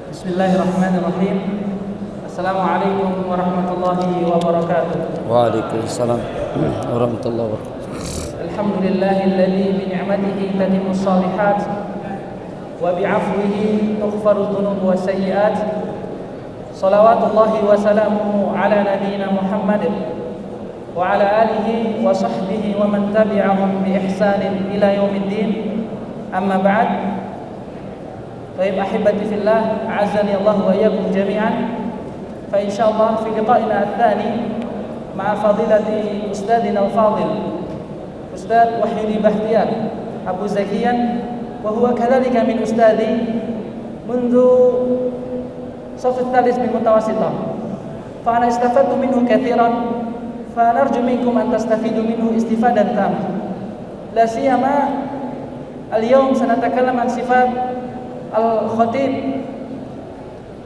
Bismillahirrahmanirrahim. Assalamualaikum warahmatullahi wabarakatuh. Waalaikumsalam warahmatullahi wabarakatuh. Alhamdulillahilladzi bi ni'matihi tatimmus shalihat wa bi'afwihi tughfaru dzunub wa sayyi'at. Shalawatullahi wa salamuhu ala nabiyyina Muhammad wa ala alihi wa sahbihi wa man tabi'ahum bi ihsanin ila yaumiddin. Amma ba'd. Baik ahibati fillah, a'azzani Allah wa iyyakum jami'an. Fa insyaallah fi liqa'ina ats-tsani ma'a fadilati ustadzina al-fadil Ustadz Wahyudi Bahtiar Abu Zakian, wa huwa kadzalika min ustadzi mundu صف الثالث من متوسطة. فأنا استفدت منه كثيرا فنرجو منكم أن تستفيدوا منه استفادة تامة. لا سيما اليوم سنتكلم عن صفات الخطيب،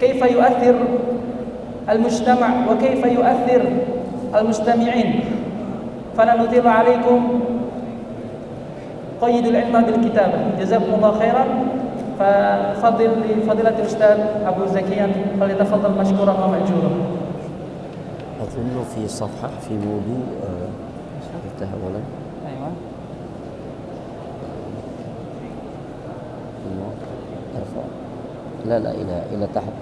كيف يؤثر المجتمع وكيف يؤثر المستمعين. فلا نطيل عليكم، قيدوا العلم بالكتابة. جزاكم الله خيرا. ففضل لفضيلة الأستاذ أبو زكيان فليتفضل مشكورا ومأجورا. أظن في صفحة في موضوع افتح أولا. أيوة. ارفع. لا إلى تحت.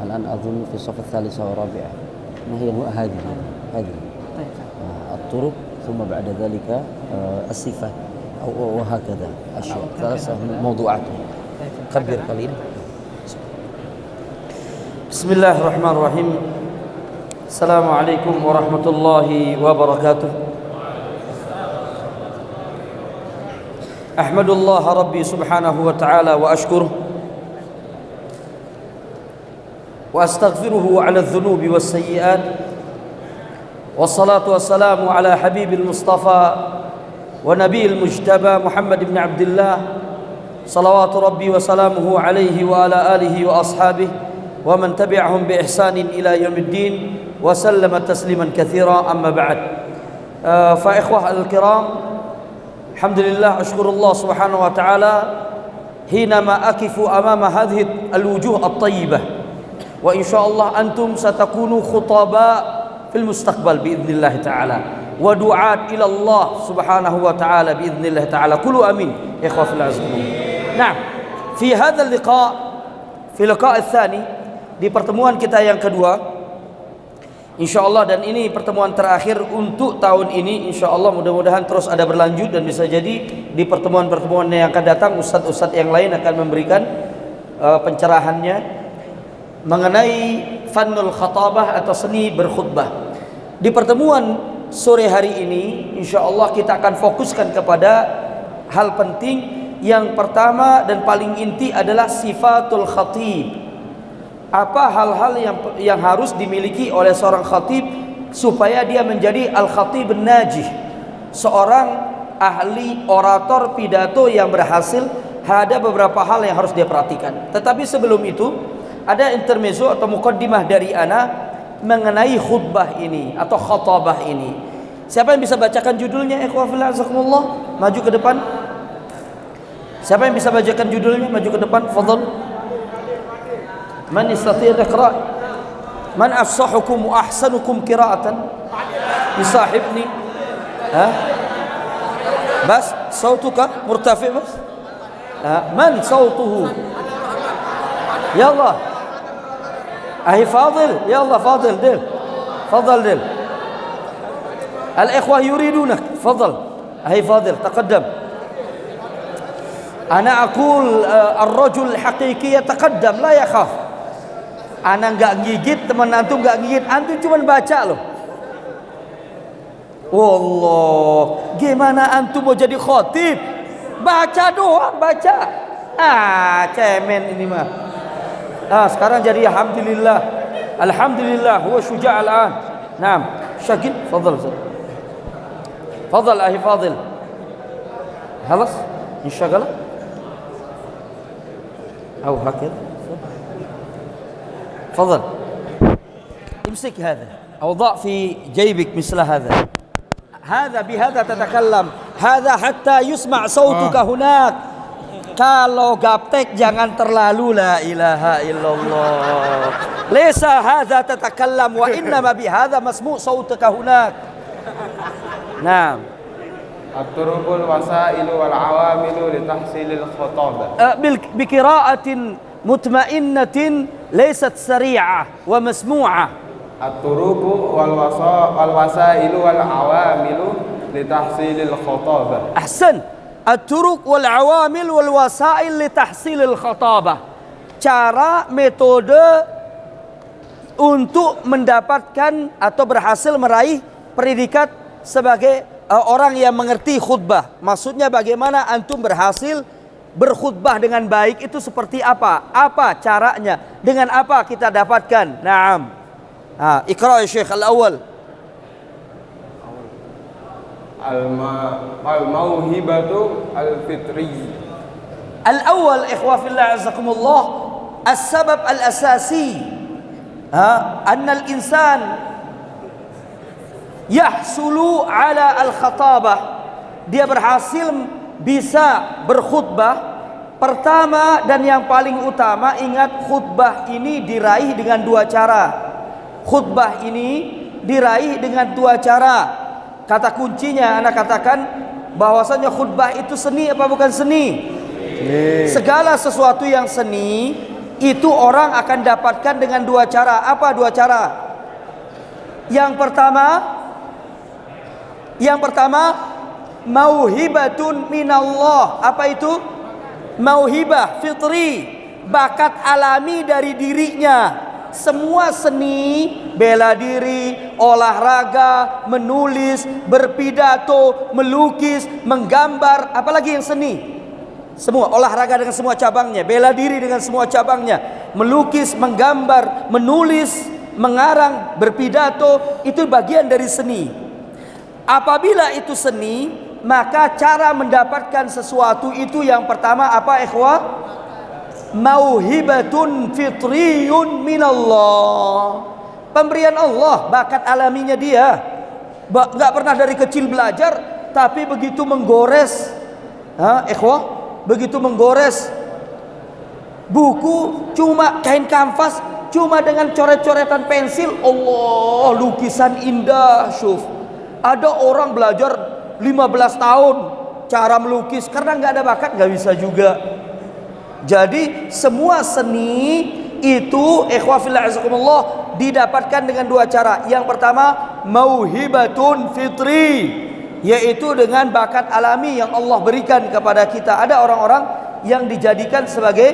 الآن أظن في الصف الثالثة والرابعة. ما هي هذه؟ طيب. الطرق ثم بعد ذلك الصفات وهكذا أشياء ثلاثة موضوعات. كبر قليل. بسم الله الرحمن الرحيم. السلام عليكم ورحمة الله وبركاته. أحمد الله ربي سبحانه وتعالى وأشكره وأستغفره على الذنوب والسيئات، والصلاة والسلام على حبيب المصطفى ونبي المجتبى محمد بن عبد الله صلوات ربي وسلامه عليه وعلى آله وأصحابه ومن تبعهم بإحسان إلى يوم الدين وسلم تسليما كثيرا. أما بعد، فإخوة الكرام، الحمد لله أشكر الله سبحانه وتعالى حينما أقف أمام هذه الوجوه الطيبة، وإن شاء الله أنتم ستكونوا خطباء في المستقبل بإذن الله تعالى ودعاة إلى الله سبحانه وتعالى بإذن الله تعالى. كلوا أمين يا إخوة في الله. نعم، في هذا اللقاء، في اللقاء الثاني، di pertemuan kita yang kedua insyaallah, dan ini pertemuan terakhir untuk tahun ini insyaallah. Mudah-mudahan terus ada berlanjut dan bisa jadi di pertemuan-pertemuan yang akan datang ustadz-ustadz yang lain akan memberikan pencerahannya mengenai fannul khatabah atau seni berkhutbah. Di pertemuan sore hari ini insyaallah kita akan fokuskan kepada hal penting. Yang pertama dan paling inti adalah sifatul khatib. Apa hal-hal yang harus dimiliki oleh seorang khatib supaya dia menjadi al-khatib najih, seorang ahli orator pidato yang berhasil. Ada beberapa hal yang harus dia perhatikan. Tetapi sebelum itu ada intermezzo atau muqaddimah dari ana mengenai khutbah ini atau khatabah ini. Siapa yang bisa bacakan judulnya? Ikhwah fillah azakumullah, maju ke depan. Siapa yang bisa bacakan judulnya? Maju ke depan, fadhal. Man yastati' yaqra? Man afsahukum wa ahsanukum qira'atan? Yusahibni. Ha? Bas sautuka murtafi bas. Man sautuhu? Yalla. Ahi fadil, yalla fadil dil. Fadal dil. Al-ikhwah yuridunak. Fadal. Ahi fadil, taqaddam. Ana aqul ar-rajul haqiqi yataqaddam la yakhaf. Ana enggak gigit, teman antum enggak gigit, antum cuma baca loh. Wallah, gimana antum mau jadi khatib? Baca doang, baca. Cemen ini mah. Sekarang jadi alhamdulillah. Alhamdulillah huwa syuja' al-an. Naam, syakil, fadhal. Fadhal ahi fadil. خلاص انشغل أو هكذا. تفضل امسك هذا أو ضع في جيبك مثل هذا. هذا بهذا تتكلم، هذا حتى يسمع صوتك هناك. Kalau gaptek jangan terlalu, la ilaha illallah. Laisa hadza tatakallam wa innama bi hadza masmu' sautuka hunak. Nah, at-turuqul wasailu wal awamilu li tahsilil khatabah. bi qira'atin mutmainnatin laysat sari'ah wa masmu'ah. At-turuqu wal wasailu wal awamilu li tahsilil khatabah. Ahsan. At-turuq wal awamil wal wasail li tahsilil khatabah. Cara, metode untuk mendapatkan atau berhasil meraih predikat sebagai orang yang mengerti khutbah. Maksudnya bagaimana antum berhasil berkhutbah dengan baik itu seperti apa? Apa caranya? Dengan apa kita dapatkan? Naam. Iqra ya Syekh al-awwal. Al-mauhibatu al-fitri. Al-awwal ikhwa fillah azakumullah, as-sabab al-asasi anna al-insan yahsulu ala al-khatabah. Dia berhasil bisa berkhutbah. Pertama dan yang paling utama, ingat khutbah ini diraih dengan dua cara. Khutbah ini diraih dengan dua cara. Kata kuncinya anak katakan bahwasanya khutbah itu seni apa bukan seni? Segala sesuatu yang seni itu orang akan dapatkan dengan dua cara. Apa dua cara? Yang pertama mauhibatun minallah. Apa itu? Mauhibah fitri, bakat alami dari dirinya. Semua seni, bela diri, olahraga, menulis, berpidato, melukis, menggambar, apalagi yang seni. Semua olahraga dengan semua cabangnya, bela diri dengan semua cabangnya, melukis, menggambar, menulis, mengarang, berpidato, itu bagian dari seni. Apabila itu seni, maka cara mendapatkan sesuatu itu yang pertama apa ikhwah? Mauhibatun fitriyun minallah. Pemberian Allah, bakat alaminya dia. Gak pernah dari kecil belajar, tapi begitu menggores, ikhwah, begitu menggores buku cuma kain kanvas, cuma dengan coret-coretan pensil, Allah, lukisan indah. Syuf, ada orang belajar 15 tahun cara melukis karena nggak ada bakat, nggak bisa juga. Jadi semua seni itu ikhwah fillah azakumullah didapatkan dengan dua cara. Yang pertama mauhibatun fitri, yaitu dengan bakat alami yang Allah berikan kepada kita. Ada orang-orang yang dijadikan sebagai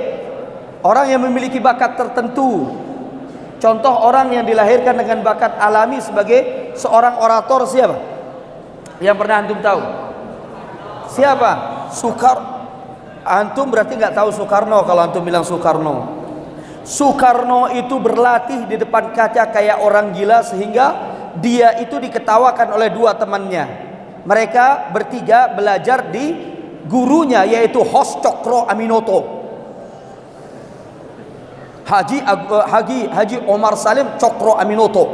orang yang memiliki bakat tertentu. Contoh orang yang dilahirkan dengan bakat alami sebagai seorang orator siapa? Yang pernah antum tahu? Siapa? Antum berarti nggak tahu Soekarno kalau antum bilang Soekarno. Soekarno itu berlatih di depan kaca kayak orang gila sehingga dia itu diketawakan oleh dua temannya. Mereka bertiga belajar di gurunya yaitu Hos Cokro Aminoto. Haji Omar Salim Cokro Aminoto,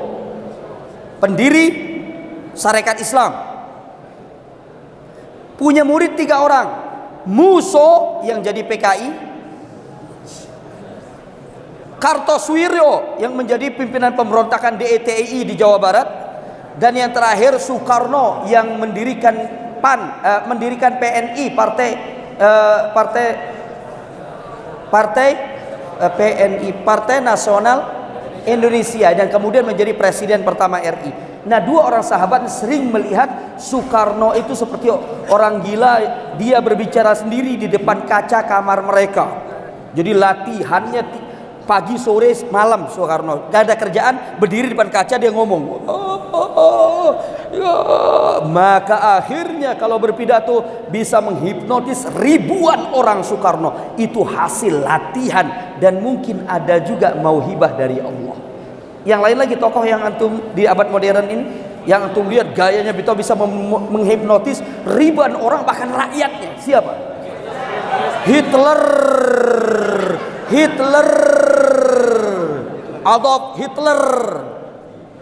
pendiri Sarekat Islam. Punya murid 3 orang. Muso yang jadi PKI, Kartosuwiryo yang menjadi pimpinan pemberontakan DETI di Jawa Barat, dan yang terakhir Soekarno yang mendirikan PAN, mendirikan PNI, PNI, Partai Nasional Indonesia, dan kemudian menjadi presiden pertama RI. Nah, 2 orang sahabat sering melihat Soekarno itu seperti orang gila. Dia berbicara sendiri di depan kaca kamar mereka. Jadi latihannya pagi, sore, malam. Soekarno gak ada kerjaan, berdiri di depan kaca dia ngomong. Maka akhirnya kalau berpidato bisa menghipnotis ribuan orang. Soekarno itu hasil latihan, dan mungkin ada juga mauhibah dari Allah. Yang lain lagi tokoh yang antum di abad modern ini, yang antum lihat gayanya bisa menghipnotis ribuan orang, bahkan rakyatnya. Siapa? Hitler, Adolf Hitler.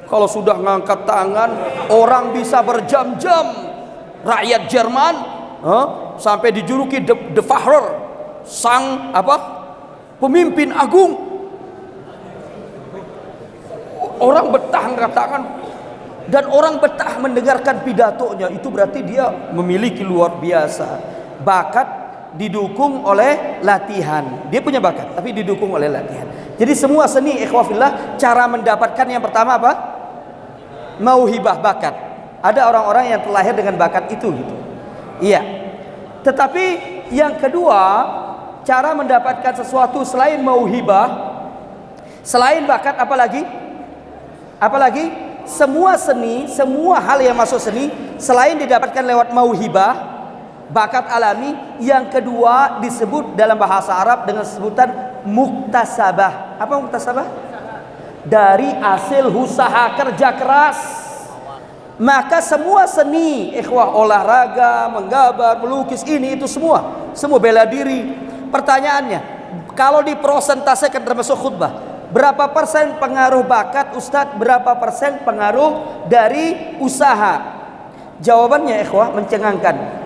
Kalau sudah ngangkat tangan, orang bisa berjam-jam. Rakyat Jerman sampai dijuluki the Führer, sang pemimpin agung. Orang betah angkat tangan dan orang betah mendengarkan pidatonya. Itu berarti dia memiliki luar biasa bakat, didukung oleh latihan. Dia punya bakat tapi didukung oleh latihan. Jadi semua seni ikhwah fillah, cara mendapatkan yang pertama apa? Mauhibah, bakat. Ada orang-orang yang terlahir dengan bakat itu gitu. Iya. Tetapi yang kedua, cara mendapatkan sesuatu selain mauhibah, selain bakat, apalagi? Semua seni, semua hal yang masuk seni selain didapatkan lewat mauhibah, bakat alami, yang kedua disebut dalam bahasa Arab dengan sebutan muktasabah. Apa muktasabah? Dari hasil usaha kerja keras. Maka semua seni ikhwah, olahraga, menggambar, melukis, ini itu semua bela diri. Pertanyaannya, kalau diprosentasekan termasuk khutbah, berapa persen pengaruh bakat Ustadz, berapa persen pengaruh dari usaha? Jawabannya ikhwah mencengangkan.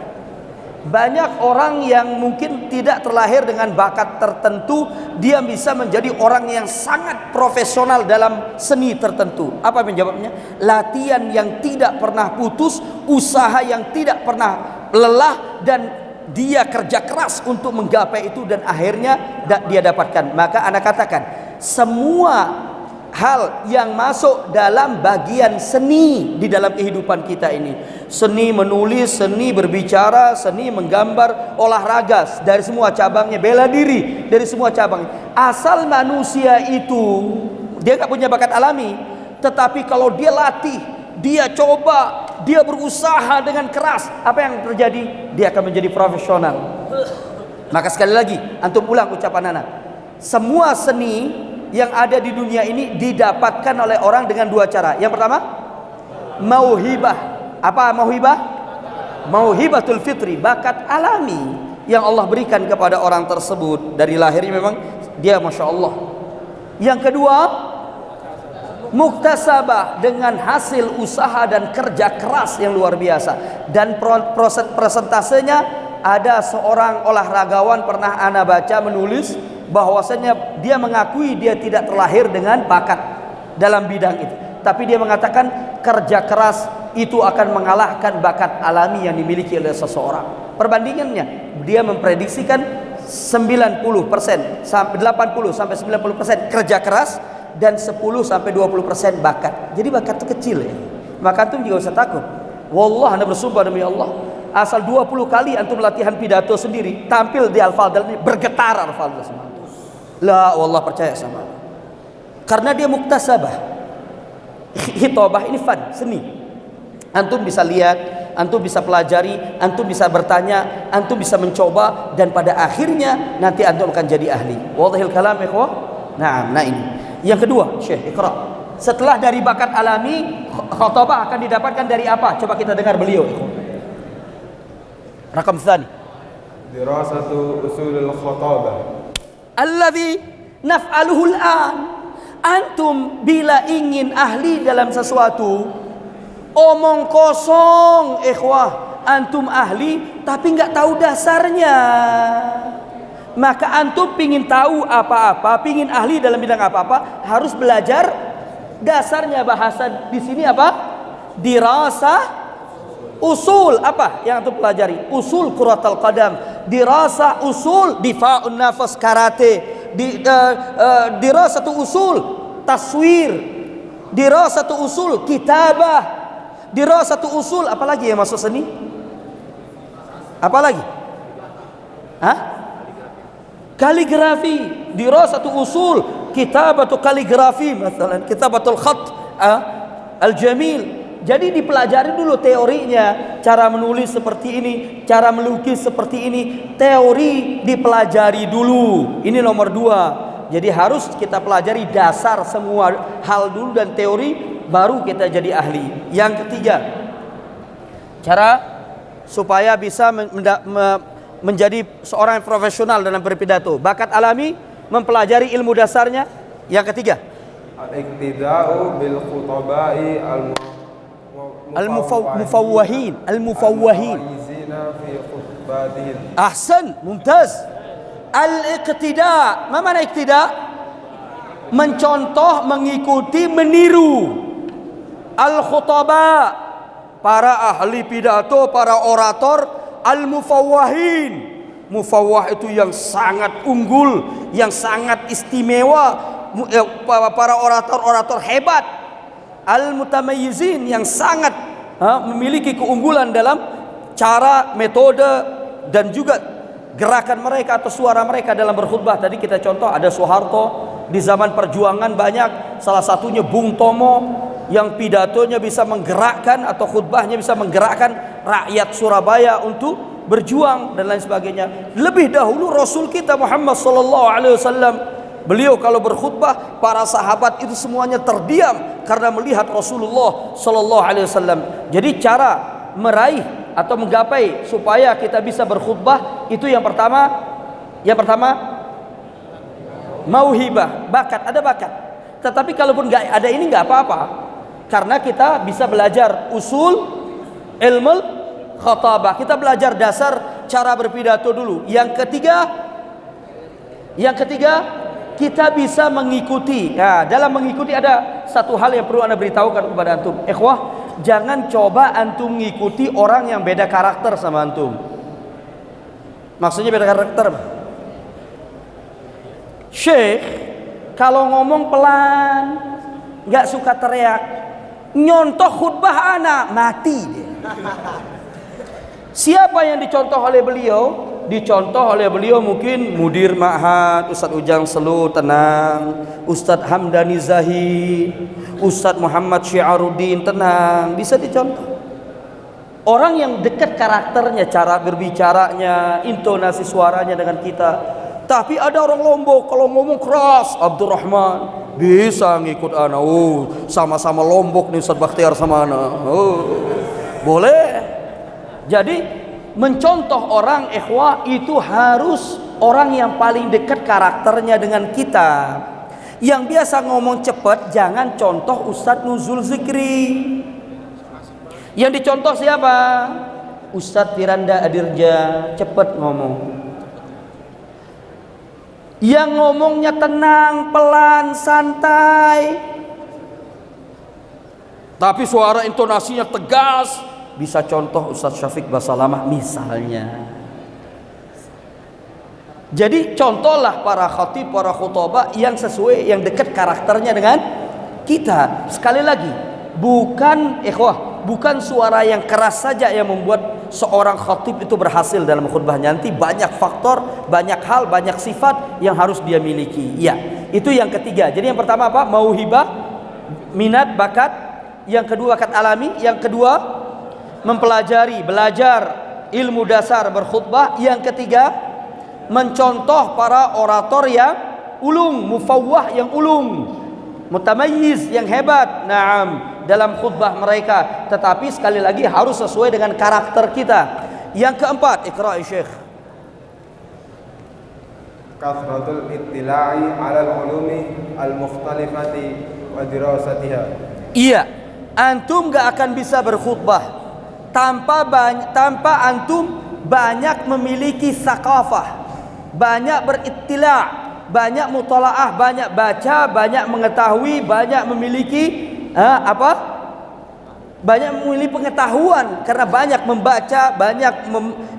Banyak orang yang mungkin tidak terlahir dengan bakat tertentu, dia bisa menjadi orang yang sangat profesional dalam seni tertentu. Apa menjawabnya? Latihan yang tidak pernah putus, usaha yang tidak pernah lelah, dan dia kerja keras untuk menggapai itu dan akhirnya dia dapatkan. Maka anak katakan, semua hal yang masuk dalam bagian seni di dalam kehidupan kita ini, seni menulis, seni berbicara, seni menggambar, olahraga dari semua cabangnya, bela diri dari semua cabangnya, asal manusia itu dia nggak punya bakat alami, tetapi kalau dia latih, dia coba, dia berusaha dengan keras, apa yang terjadi? Dia akan menjadi profesional. Maka sekali lagi antum ulang ucapan anak, semua seni yang ada di dunia ini didapatkan oleh orang dengan dua cara. Yang pertama, mauhibah. Apa mauhibah? Mauhibatul fitri, bakat alami yang Allah berikan kepada orang tersebut. Dari lahirnya memang dia Masya Allah. Yang kedua, muktasabah, dengan hasil usaha dan kerja keras yang luar biasa. Dan presentasenya, ada seorang olahragawan pernah ana baca menulis bahwasanya dia mengakui dia tidak terlahir dengan bakat dalam bidang itu, tapi dia mengatakan kerja keras itu akan mengalahkan bakat alami yang dimiliki oleh seseorang. Perbandingannya, dia memprediksikan 90% sampai 80 sampai 90% kerja keras dan 10 sampai 20% bakat. Jadi bakat itu kecil ya. Maka antum juga usah takut. Wallah, anda bersumpah demi Allah, asal 20 kali antum latihan pidato sendiri, tampil di al-fadl ini, bergetar al-fadl semua. La, wallah percaya sama. Karena dia muktasabah. Hitobah ini fan, seni. Antum bisa lihat, antum bisa pelajari, antum bisa bertanya, antum bisa mencoba, dan pada akhirnya nanti antum akan jadi ahli. Wadhil kalam ikhwah. Nah ini. Yang kedua, Syekh Iqra. Setelah dari bakat alami, khutbah akan didapatkan dari apa? Coba kita dengar beliau. Rakam tsani. Dirasatu usulul khutbah. Alladhi naf'aluhu al-an. Antum bila ingin ahli dalam sesuatu, omong kosong ikhwah, antum ahli tapi nggak tahu dasarnya. Maka antum pingin tahu apa-apa, pingin ahli dalam bidang apa-apa, harus belajar dasarnya. Bahasa di sini apa? Dirasah usul. Apa yang antum pelajari? Usul kuratul qadam, dirasah usul difa'un nafas karate, dirasatu usul taswir, dirasatu usul kitabah, dirasatu usul apalagi yang masuk seni? Apalagi? Kaligrafi, dirasatu usul kitabatu kaligrafi, misalnya kitabatul khat al-jamil. Jadi dipelajari dulu teorinya, cara menulis seperti ini, cara melukis seperti ini, teori dipelajari dulu. Ini nomor 2. Jadi harus kita pelajari dasar semua hal dulu dan teori, baru kita jadi ahli. Yang ketiga, cara supaya bisa menjadi seorang yang profesional dalam berpidato, bakat alami, mempelajari ilmu dasarnya. Yang ketiga, al-iqtida'u bil khutaba'i al-mufawwahin. Ahsan, mumtaz. Al-iqtida. Apa makna iqtida? Mencontoh, mengikuti, meniru. Al-khutaba, para ahli pidato, para orator. Al-mufawwahin, mufawwah itu yang sangat unggul, yang sangat istimewa, para orator-orator hebat. Al-mutamayyizin, yang sangat memiliki keunggulan dalam cara, metode, dan juga gerakan mereka atau suara mereka dalam berkhutbah. Tadi kita contoh ada Soeharto di zaman perjuangan banyak, salah satunya Bung Tomo yang pidatonya bisa menggerakkan atau khutbahnya bisa menggerakkan rakyat Surabaya untuk berjuang dan lain sebagainya. Lebih dahulu Rasul kita Muhammad sallallahu alaihi wasallam, beliau kalau berkhutbah para sahabat itu semuanya terdiam karena melihat Rasulullah sallallahu alaihi wasallam. Jadi cara meraih atau menggapai supaya kita bisa berkhutbah itu yang pertama mauhibah, bakat, ada bakat. Tetapi kalaupun nggak ada ini nggak apa-apa, karena kita bisa belajar usul ilmu khatabah, kita belajar dasar cara berpidato dulu. Yang ketiga kita bisa mengikuti. Nah, dalam mengikuti ada satu hal yang perlu Anda beritahukan kepada antum. Ikhwah, jangan coba antum mengikuti orang yang beda karakter sama antum. Maksudnya beda karakter. Syekh kalau ngomong pelan, nggak suka teriak, nyontoh khutbah anak, mati dia. Siapa yang dicontoh oleh beliau? Dicontoh oleh beliau mungkin Mudir Ma'had, Ustadz Ujang Selu, tenang. Ustadz Hamdani Zahid, Ustadz Muhammad Syiaruddin, tenang. Bisa dicontoh. Orang yang dekat karakternya, cara berbicaranya, intonasi suaranya dengan kita. Tapi ada orang Lombok, kalau ngomong keras, Abdurrahman, bisa ngikut anak. Oh, sama-sama Lombok nih Ustadz Bakhtiar sama anak. Oh, boleh. Jadi mencontoh orang ikhwah itu harus orang yang paling dekat karakternya dengan kita. Yang biasa ngomong cepat, jangan contoh Ustadz Nuzul Zikri. Yang dicontoh siapa? Ustadz Firanda Adirja, cepat ngomong. Yang ngomongnya tenang, pelan, santai, tapi suara intonasinya tegas, bisa contoh Ustadz Syafiq Basalamah misalnya. Jadi contohlah para khatib, para khutbah yang sesuai, yang dekat karakternya dengan kita. Sekali lagi, bukan suara yang keras saja yang membuat seorang khatib itu berhasil dalam khutbahnya. Nanti banyak faktor, banyak hal, banyak sifat yang harus dia miliki. Ya, itu yang ketiga. Jadi yang pertama apa? Mauhibah, minat, bakat. Yang kedua bakat alami. Yang kedua mempelajari, belajar ilmu dasar berkhutbah. Yang ketiga mencontoh para orator yang ulung, mufawwah yang ulung, mutamayyiz yang hebat, na'am, dalam khutbah mereka. Tetapi sekali lagi harus sesuai dengan karakter kita. Yang keempat, iqra' Syekh. Kathratul ittila'i 'ala al-'ulumi al-mukhtalifati wa dirasatiha. Iya, antum gak akan bisa berkhutbah tanpa antum banyak memiliki sakafah, banyak berittila', banyak mutalaah, banyak baca, banyak mengetahui, banyak memiliki banyak memiliki pengetahuan, karena banyak membaca, banyak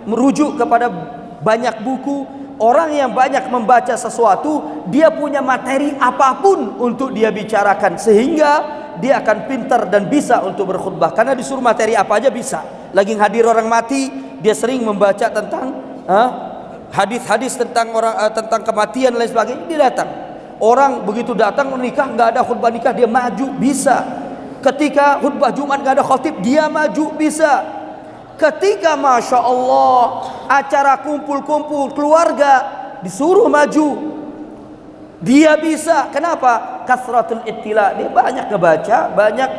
merujuk kepada banyak buku. Orang yang banyak membaca sesuatu, dia punya materi apapun untuk dia bicarakan, sehingga dia akan pintar dan bisa untuk berkhutbah. Karena disuruh materi apa aja bisa. Lagi hadir orang mati, dia sering membaca tentang hadis-hadis tentang tentang kematian dan lain sebagainya, dia datang. Orang begitu datang menikah, nggak ada khutbah nikah, dia maju, bisa. Ketika khutbah Jumat nggak ada khatib, dia maju, bisa. Ketika Masya Allah acara kumpul-kumpul keluarga, disuruh maju, dia bisa. Kenapa? Kasratul ittila', dia banyak ngebaca, banyak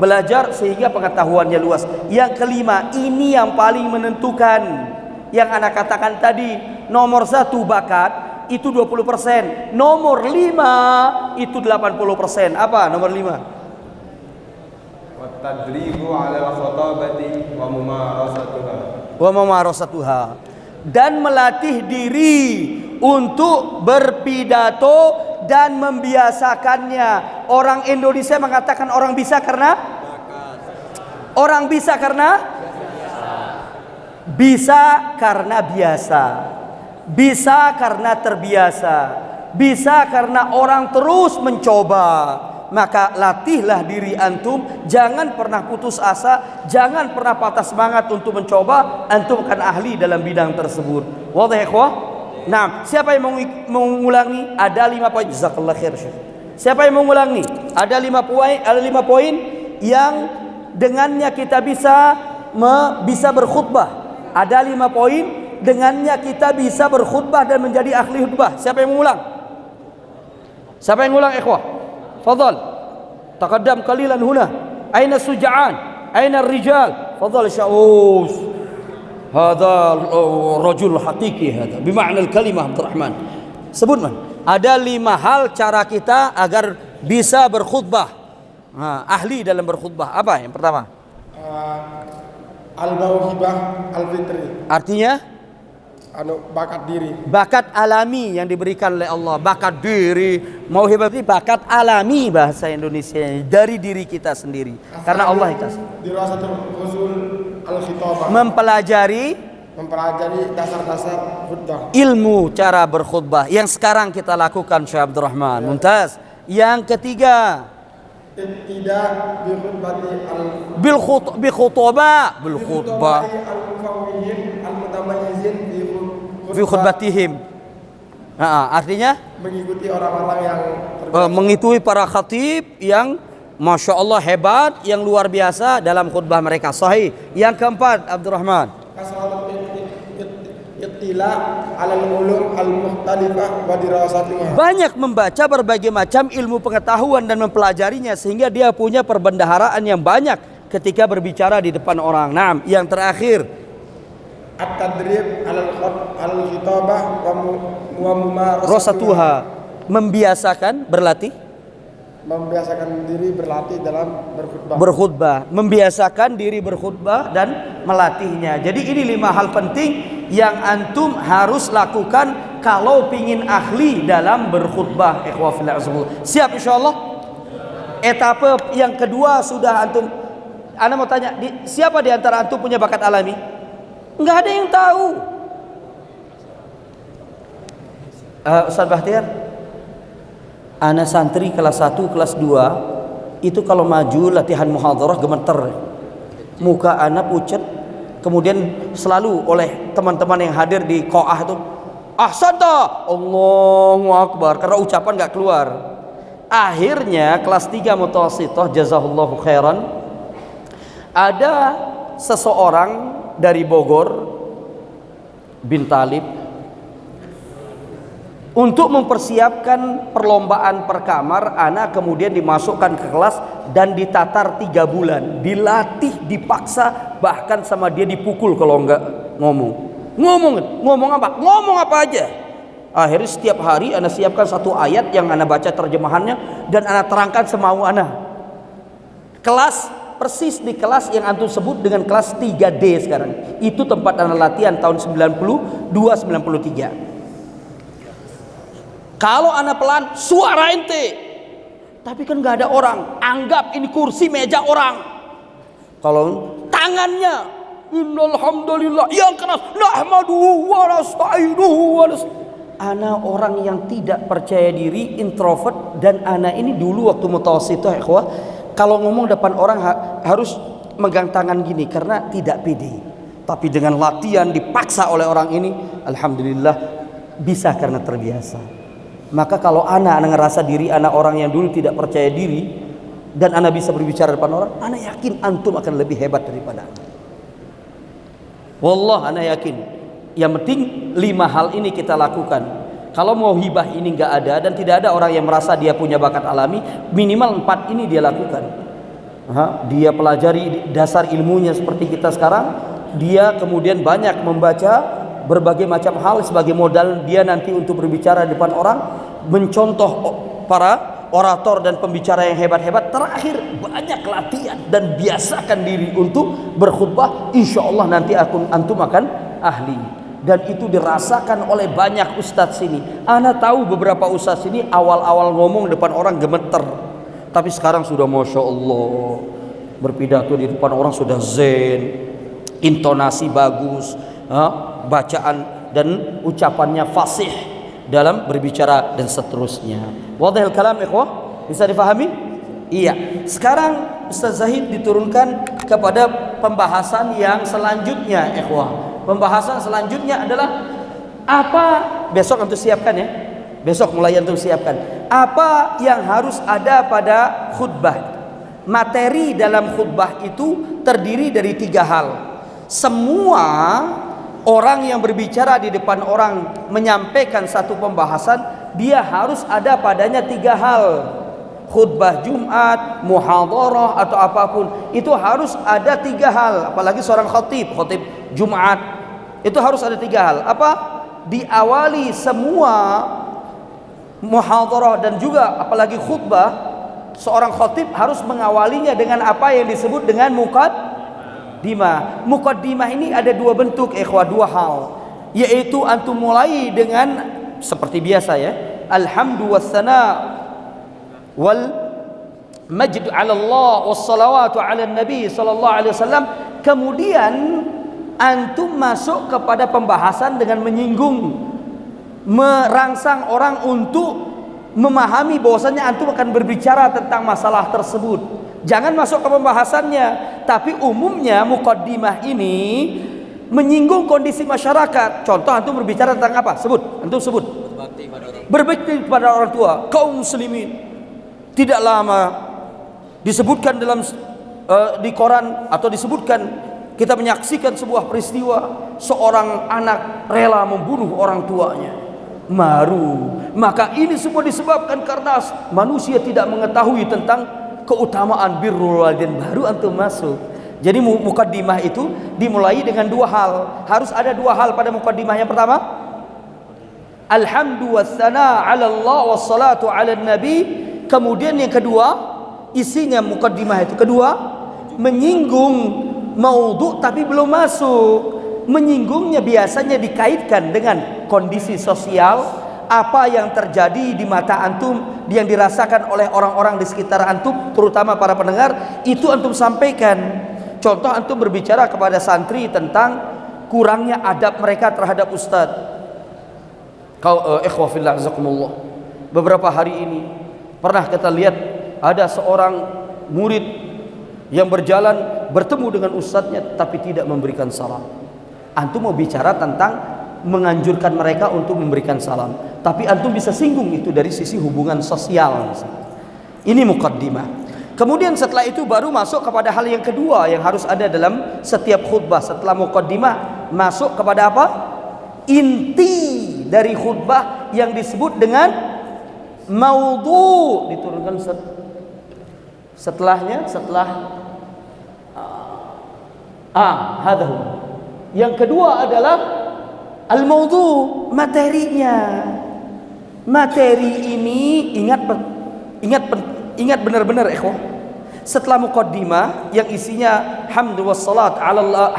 belajar, sehingga pengetahuannya luas. Yang kelima, ini yang paling menentukan, yang anak katakan tadi, nomor 1 bakat itu 20%, nomor 5 itu 80%. Apa nomor 5? Tadribu 'ala al-khatabati wa mumarasatuha. Wa mumarasatuha. dan melatih diri untuk berpidato dan membiasakannya. Orang Indonesia mengatakan orang bisa karena bisa karena biasa, bisa karena terbiasa, bisa karena orang terus mencoba. Maka latihlah diri antum, jangan pernah putus asa, jangan pernah patah semangat untuk mencoba. Antum akan ahli dalam bidang tersebut. Wadah ikhwah? Nah, siapa yang mau mengulangi? Ada 5 poin. Jazakallah khair, Syekh. Siapa yang mau mengulangi? Ada 5 poin yang dengannya kita bisa berkhutbah. Ada 5 poin dengannya kita bisa berkhutbah dan menjadi ahli khutbah. Siapa yang mengulang? Siapa yang mengulang, ikhwah? Fadhal. Taqaddam qalilan huna. Aina suja'an? Aina ar-rijal? Fadhal sya'us. Hadha rajul haqiqi hadha. Bima'na al-kalimah Abdul Rahman. Sebut man. Ada 5 hal cara kita agar bisa berkhutbah. Ahli dalam berkhutbah. Apa yang pertama? Al-mauhibah al-fitri. Artinya Bakat diri. Bakat alami yang diberikan oleh Allah. Bakat diri. Mauhibah itu bakat alami bahasa Indonesia, dari diri kita sendiri. Karena Allah itu Dirasatul usul al-khitabah. Mempelajari dasar-dasar khutbah. Ilmu cara berkhutbah yang sekarang kita lakukan, Syekh Abdul Rahman. Mumtaz. Yang ketiga, tidak bi khutbah fi khutbatihim. Artinya mengikuti orang-orang yang mengikuti para khatib yang Masya Allah hebat, yang luar biasa dalam khutbah mereka. Sahih. Yang keempat, Abdul Rahman, banyak membaca berbagai macam ilmu pengetahuan dan mempelajarinya sehingga dia punya perbendaharaan yang banyak ketika berbicara di depan orang. Nah, yang terakhir, at-tadrib al-khitabah wa mumarasatuha, membiasakan diri berlatih dalam berkhutbah, membiasakan diri berkhutbah dan melatihnya. Jadi ini 5 hal penting yang antum harus lakukan kalau pingin ahli dalam berkhutbah. Ikhwah fillah, siap insyaallah. Etape yang kedua sudah antum. Ana mau tanya, siapa di antara antum punya bakat alami? Enggak ada yang tahu. Ustaz Bahtiar, ana santri kelas 1, kelas 2 itu kalau maju latihan muhadharah gemeter, muka ana pucat. Kemudian selalu oleh teman-teman yang hadir di qoah itu, ahsanta, Allahu akbar, karena ucapan nggak keluar. Akhirnya kelas 3 mutawassithah, jazahullahu khairan, ada seseorang dari Bogor bin Talib untuk mempersiapkan perlombaan perkamar. Anak kemudian dimasukkan ke kelas dan ditatar 3 bulan, dilatih, dipaksa, bahkan sama dia dipukul kalau enggak ngomong apa aja. Akhirnya setiap hari anak siapkan 1 ayat yang anak baca terjemahannya dan anak terangkan semau anak. Kelas persis di kelas yang antum sebut dengan kelas 3D sekarang. Itu tempat anak latihan tahun 92-93. Kalau anak pelan, suara ente. Tapi kan gak ada orang. Anggap ini kursi meja orang. Kalau tangannya, innal hamdalillah, yang keras, nahmaduhu wa nasta'inuhu wa Ana orang yang tidak percaya diri, introvert, dan ana ini dulu waktu mutawassithah, ikhwah, kalau ngomong depan orang harus megang tangan gini karena tidak pede. Tapi dengan latihan dipaksa oleh orang ini, alhamdulillah bisa karena terbiasa. Maka kalau anak ngerasa diri anak orang yang dulu tidak percaya diri dan anak bisa berbicara depan orang, anak yakin antum akan lebih hebat daripada anak. Wallah, anak yakin. Yang penting 5 hal ini kita lakukan. Kalau mau hibah ini nggak ada dan tidak ada orang yang merasa dia punya bakat alami, minimal 4 ini dia lakukan. Dia pelajari dasar ilmunya seperti kita sekarang. Dia kemudian banyak membaca berbagai macam hal sebagai modal dia nanti untuk berbicara di depan orang, mencontoh para orator dan pembicara yang hebat-hebat. Terakhir, banyak latihan dan biasakan diri untuk berkhutbah. Insya Allah nanti antum akan ahli. dan itu dirasakan oleh banyak ustadz sini. Ana tahu beberapa ustadz sini awal-awal ngomong depan orang gemeter, tapi sekarang sudah masya Allah berpidato di depan orang sudah zen, intonasi bagus, bacaan dan ucapannya fasih dalam berbicara dan seterusnya. Wadhil kalam ikhwah, bisa difahami? Iya. Sekarang Ustaz Zahid diturunkan kepada pembahasan yang selanjutnya ikhwah. Pembahasan selanjutnya adalah apa, besok antum siapkan ya. Besok mulai antum siapkan. Apa yang harus ada pada khutbah? Materi dalam khutbah itu terdiri dari 3 hal. Semua orang yang berbicara di depan orang menyampaikan satu pembahasan, dia harus ada padanya 3 hal. Khutbah Jumat, muhadharah atau apapun, itu harus ada 3 hal. Apalagi seorang khatib Jumat, itu harus ada 3 hal. Apa? Diawali semua muhadharah dan juga apalagi khutbah, seorang khatib harus mengawalinya dengan apa yang disebut dengan muqaddimah. Muqaddimah ini ada 2 bentuk ikhwah, 2 hal, yaitu antum mulai dengan seperti biasa ya, alhamdu wassana wal majd 'ala Allah wassalawatu 'ala Nabi sallallahu alaihi wasallam. Kemudian antum masuk kepada pembahasan dengan menyinggung, merangsang orang untuk memahami bahwasanya antum akan berbicara tentang masalah tersebut. Jangan masuk ke pembahasannya, tapi umumnya muqaddimah ini menyinggung kondisi masyarakat. Contoh antum berbicara tentang apa? Antum sebut. Berbakti pada orang tua, kaum muslimin. Tidak lama disebutkan dalam di koran atau disebutkan, kita menyaksikan sebuah peristiwa seorang anak rela membunuh orang tuanya. Maru. Maka ini semua disebabkan karena manusia tidak mengetahui tentang keutamaan birrul walidain. Baru antum masuk. Jadi muqaddimah itu dimulai dengan 2 hal. Harus ada 2 hal pada muqaddimah. Yang pertama, alhamdu wassana 'ala Allah wassalatu 'ala Nabi. Kemudian yang kedua, isinya muqaddimah itu kedua, menyinggung maudhu tapi belum masuk. Menyinggungnya biasanya dikaitkan dengan kondisi sosial, apa yang terjadi di mata antum, yang dirasakan oleh orang-orang di sekitar antum, terutama para pendengar, itu antum sampaikan. Contoh, antum berbicara kepada santri tentang kurangnya adab mereka terhadap ustadz. Ikhwah fillah azakumullah, beberapa hari ini pernah kita lihat ada seorang murid yang berjalan bertemu dengan ustadznya tapi tidak memberikan salam. Antum mau bicara tentang menganjurkan mereka untuk memberikan salam, tapi antum bisa singgung itu dari sisi hubungan sosial. Ini muqaddimah. Kemudian setelah itu baru masuk kepada hal yang kedua yang harus ada dalam setiap khutbah. Setelah muqaddimah masuk kepada apa? Inti dari khutbah yang disebut dengan maudhu. Diturunkan setelahnya, hadahu. Yang kedua adalah al-maudhu, materinya. Materi ini ingat benar-benar ikhwah. Setelah muqaddimah yang isinya hamdu wassalat ala Allah,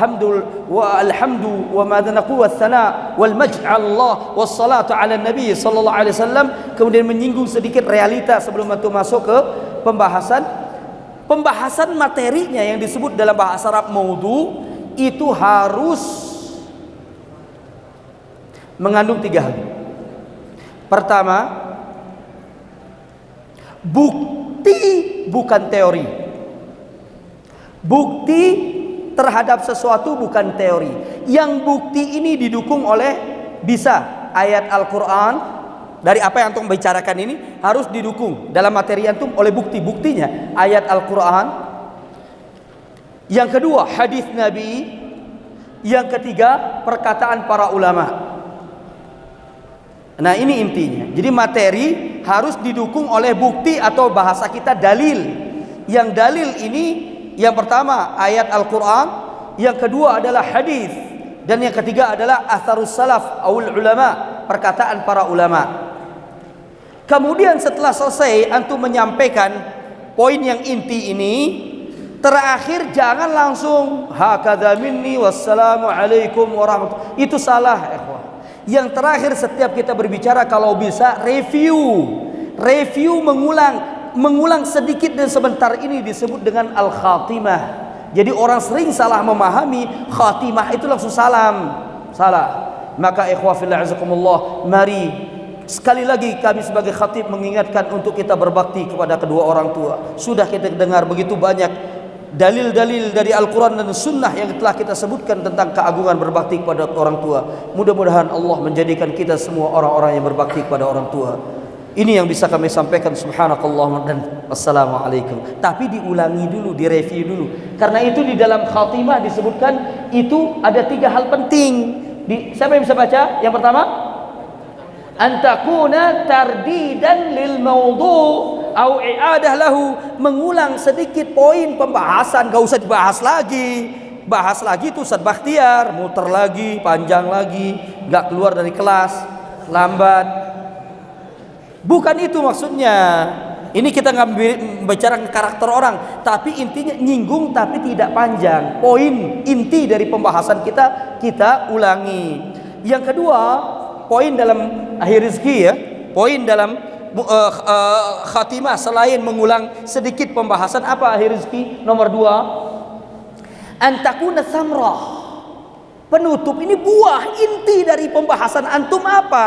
alhamdu wa ma naqu wathana wal majd' ala Allah wassalatu ala Nabi sallallahu alaihi wasallam, kemudian menyinggung sedikit realita sebelum itu masuk ke pembahasan materinya yang disebut dalam bahasa Arab maudhu, itu harus mengandung 3 hal. Pertama, bukti bukan teori. Bukti terhadap sesuatu bukan teori. Yang bukti ini didukung oleh bisa ayat Al-Quran. Dari apa yang antum bicarakan ini harus didukung dalam materi antum oleh bukti-buktinya ayat Al-Quran. Yang kedua, hadis Nabi. Yang ketiga, perkataan para ulama. Nah, ini intinya. Jadi materi harus didukung oleh bukti atau bahasa kita dalil. Yang dalil ini yang pertama ayat Al-Quran, yang kedua adalah hadis, dan yang ketiga adalah atharus salaf awul ulama, perkataan para ulama. Kemudian setelah selesai antum menyampaikan poin yang inti ini, Terakhir jangan langsung hakadha minni wassalamu alaikum warahmatullahi. Itu salah, ikhwah. Yang terakhir setiap kita berbicara kalau bisa review mengulang sedikit dan sebentar. Ini disebut dengan al-khatimah. Jadi orang sering salah memahami khatimah itu langsung salam. Salah. Maka ikhwah fillah azakumullah, mari sekali lagi kami sebagai khatib mengingatkan untuk kita berbakti kepada kedua orang tua. Sudah kita dengar begitu banyak dalil-dalil dari Al-Quran dan Sunnah yang telah kita sebutkan tentang keagungan berbakti kepada orang tua. Mudah-mudahan Allah menjadikan kita semua orang-orang yang berbakti kepada orang tua. Ini yang bisa kami sampaikan. Subhanakallahumma dan wassalamualaikum. Tapi diulangi dulu, direview dulu. Karena itu di dalam khatimah disebutkan itu ada 3 hal penting. Siapa yang bisa baca? Yang pertama, antakuna tardidan lil mawdu' au i'adah lahu, mengulang sedikit poin pembahasan, gak usah dibahas lagi. Bahas lagi itu Ustaz Bakhtiar, muter lagi, panjang lagi, gak keluar dari kelas, lambat. Bukan itu maksudnya. Ini kita nggak bicara karakter orang, tapi intinya nyinggung tapi tidak panjang. Poin inti dari pembahasan kita ulangi. Yang kedua, poin dalam akhir rezeki ya, poin dalam khatimah selain mengulang sedikit pembahasan, apa akhir rezeki? Nomor 2, antakuna samrah, penutup. Ini buah inti dari pembahasan antum apa?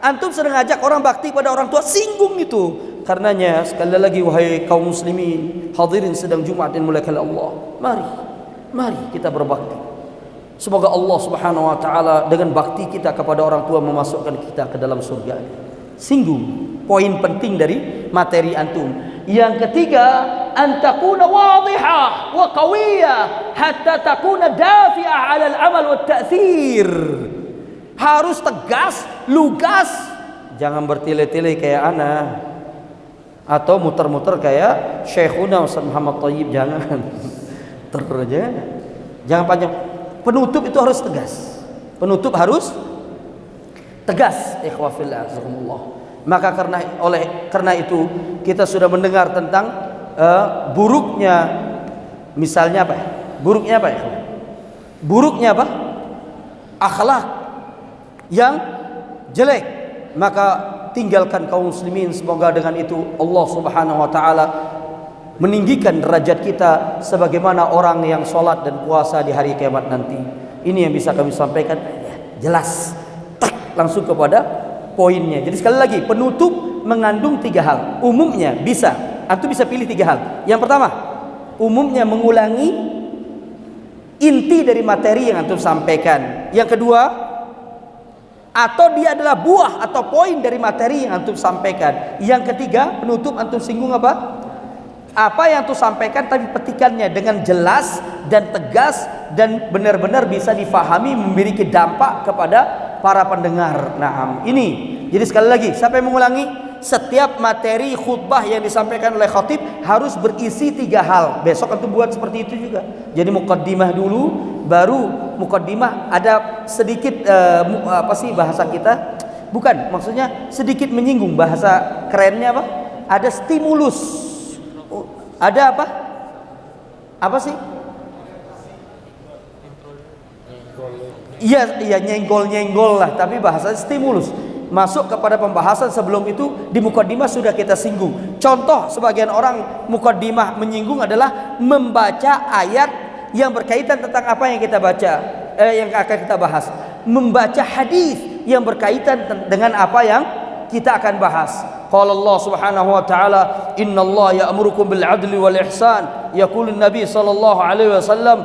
Antum sedang ngajak orang bakti pada orang tua, singgung itu. Karenanya sekali lagi wahai kaum muslimin hadirin sedang Jumat yang dimuliakan Allah, mari kita berbakti. Semoga Allah Subhanahu wa taala dengan bakti kita kepada orang tua memasukkan kita ke dalam surga. Singgung poin penting dari materi antum. Yang ketiga, antakuna wadihah wa qawiyah hatta takuna dafi'ah 'ala al-amal wa ta'thir. Harus tegas, lugas. Jangan bertele-tele kayak ana atau muter-muter kayak Syekhuna Ustaz Muhammad Thayyib. Jangan aja. Jangan panjang. Penutup itu harus tegas. Penutup harus tegas. Ikhwah fillah azakumullah. Maka karena itu kita sudah mendengar tentang buruknya, misalnya apa? Buruknya apa? Buruknya apa? Akhlak yang jelek. Maka tinggalkan kaum muslimin. Semoga dengan itu Allah Subhanahu wa taala meninggikan derajat kita sebagaimana orang yang sholat dan puasa di hari kiamat nanti. Ini yang bisa kami sampaikan. Jelas, langsung kepada poinnya. Jadi sekali lagi, penutup mengandung 3 hal. Umumnya antum bisa pilih 3 hal. Yang pertama, umumnya mengulangi inti dari materi yang antum sampaikan. Yang kedua, atau dia adalah buah atau poin dari materi yang antum sampaikan. Yang ketiga, penutup antum singgung apa? Apa yang antum sampaikan tapi petikannya dengan jelas dan tegas dan benar-benar bisa difahami, memiliki dampak kepada para pendengar. Nah, ini. Jadi sekali lagi, siapa yang mengulangi? Setiap materi khutbah yang disampaikan oleh khatib harus berisi 3 hal. Besok antum buat seperti itu juga. Jadi muqaddimah dulu, baru muqaddimah ada sedikit apa sih bahasa kita? Bukan, maksudnya sedikit menyinggung, bahasa kerennya apa? Ada stimulus. Ada apa? Apa sih? Iya nyenggol lah, tapi bahasanya stimulus. Masuk kepada pembahasan sebelum itu di mukaddimah sudah kita singgung. Contoh sebagian orang mukaddimah menyinggung adalah membaca ayat yang berkaitan tentang apa yang kita baca, yang akan kita bahas. Membaca hadis yang berkaitan dengan apa yang kita akan bahas. Qala Allah Subhanahu wa taala, "Innallaha ya'murukum bil 'adli wal ihsan." Yaqulu Nabi sallallahu alaihi wasallam,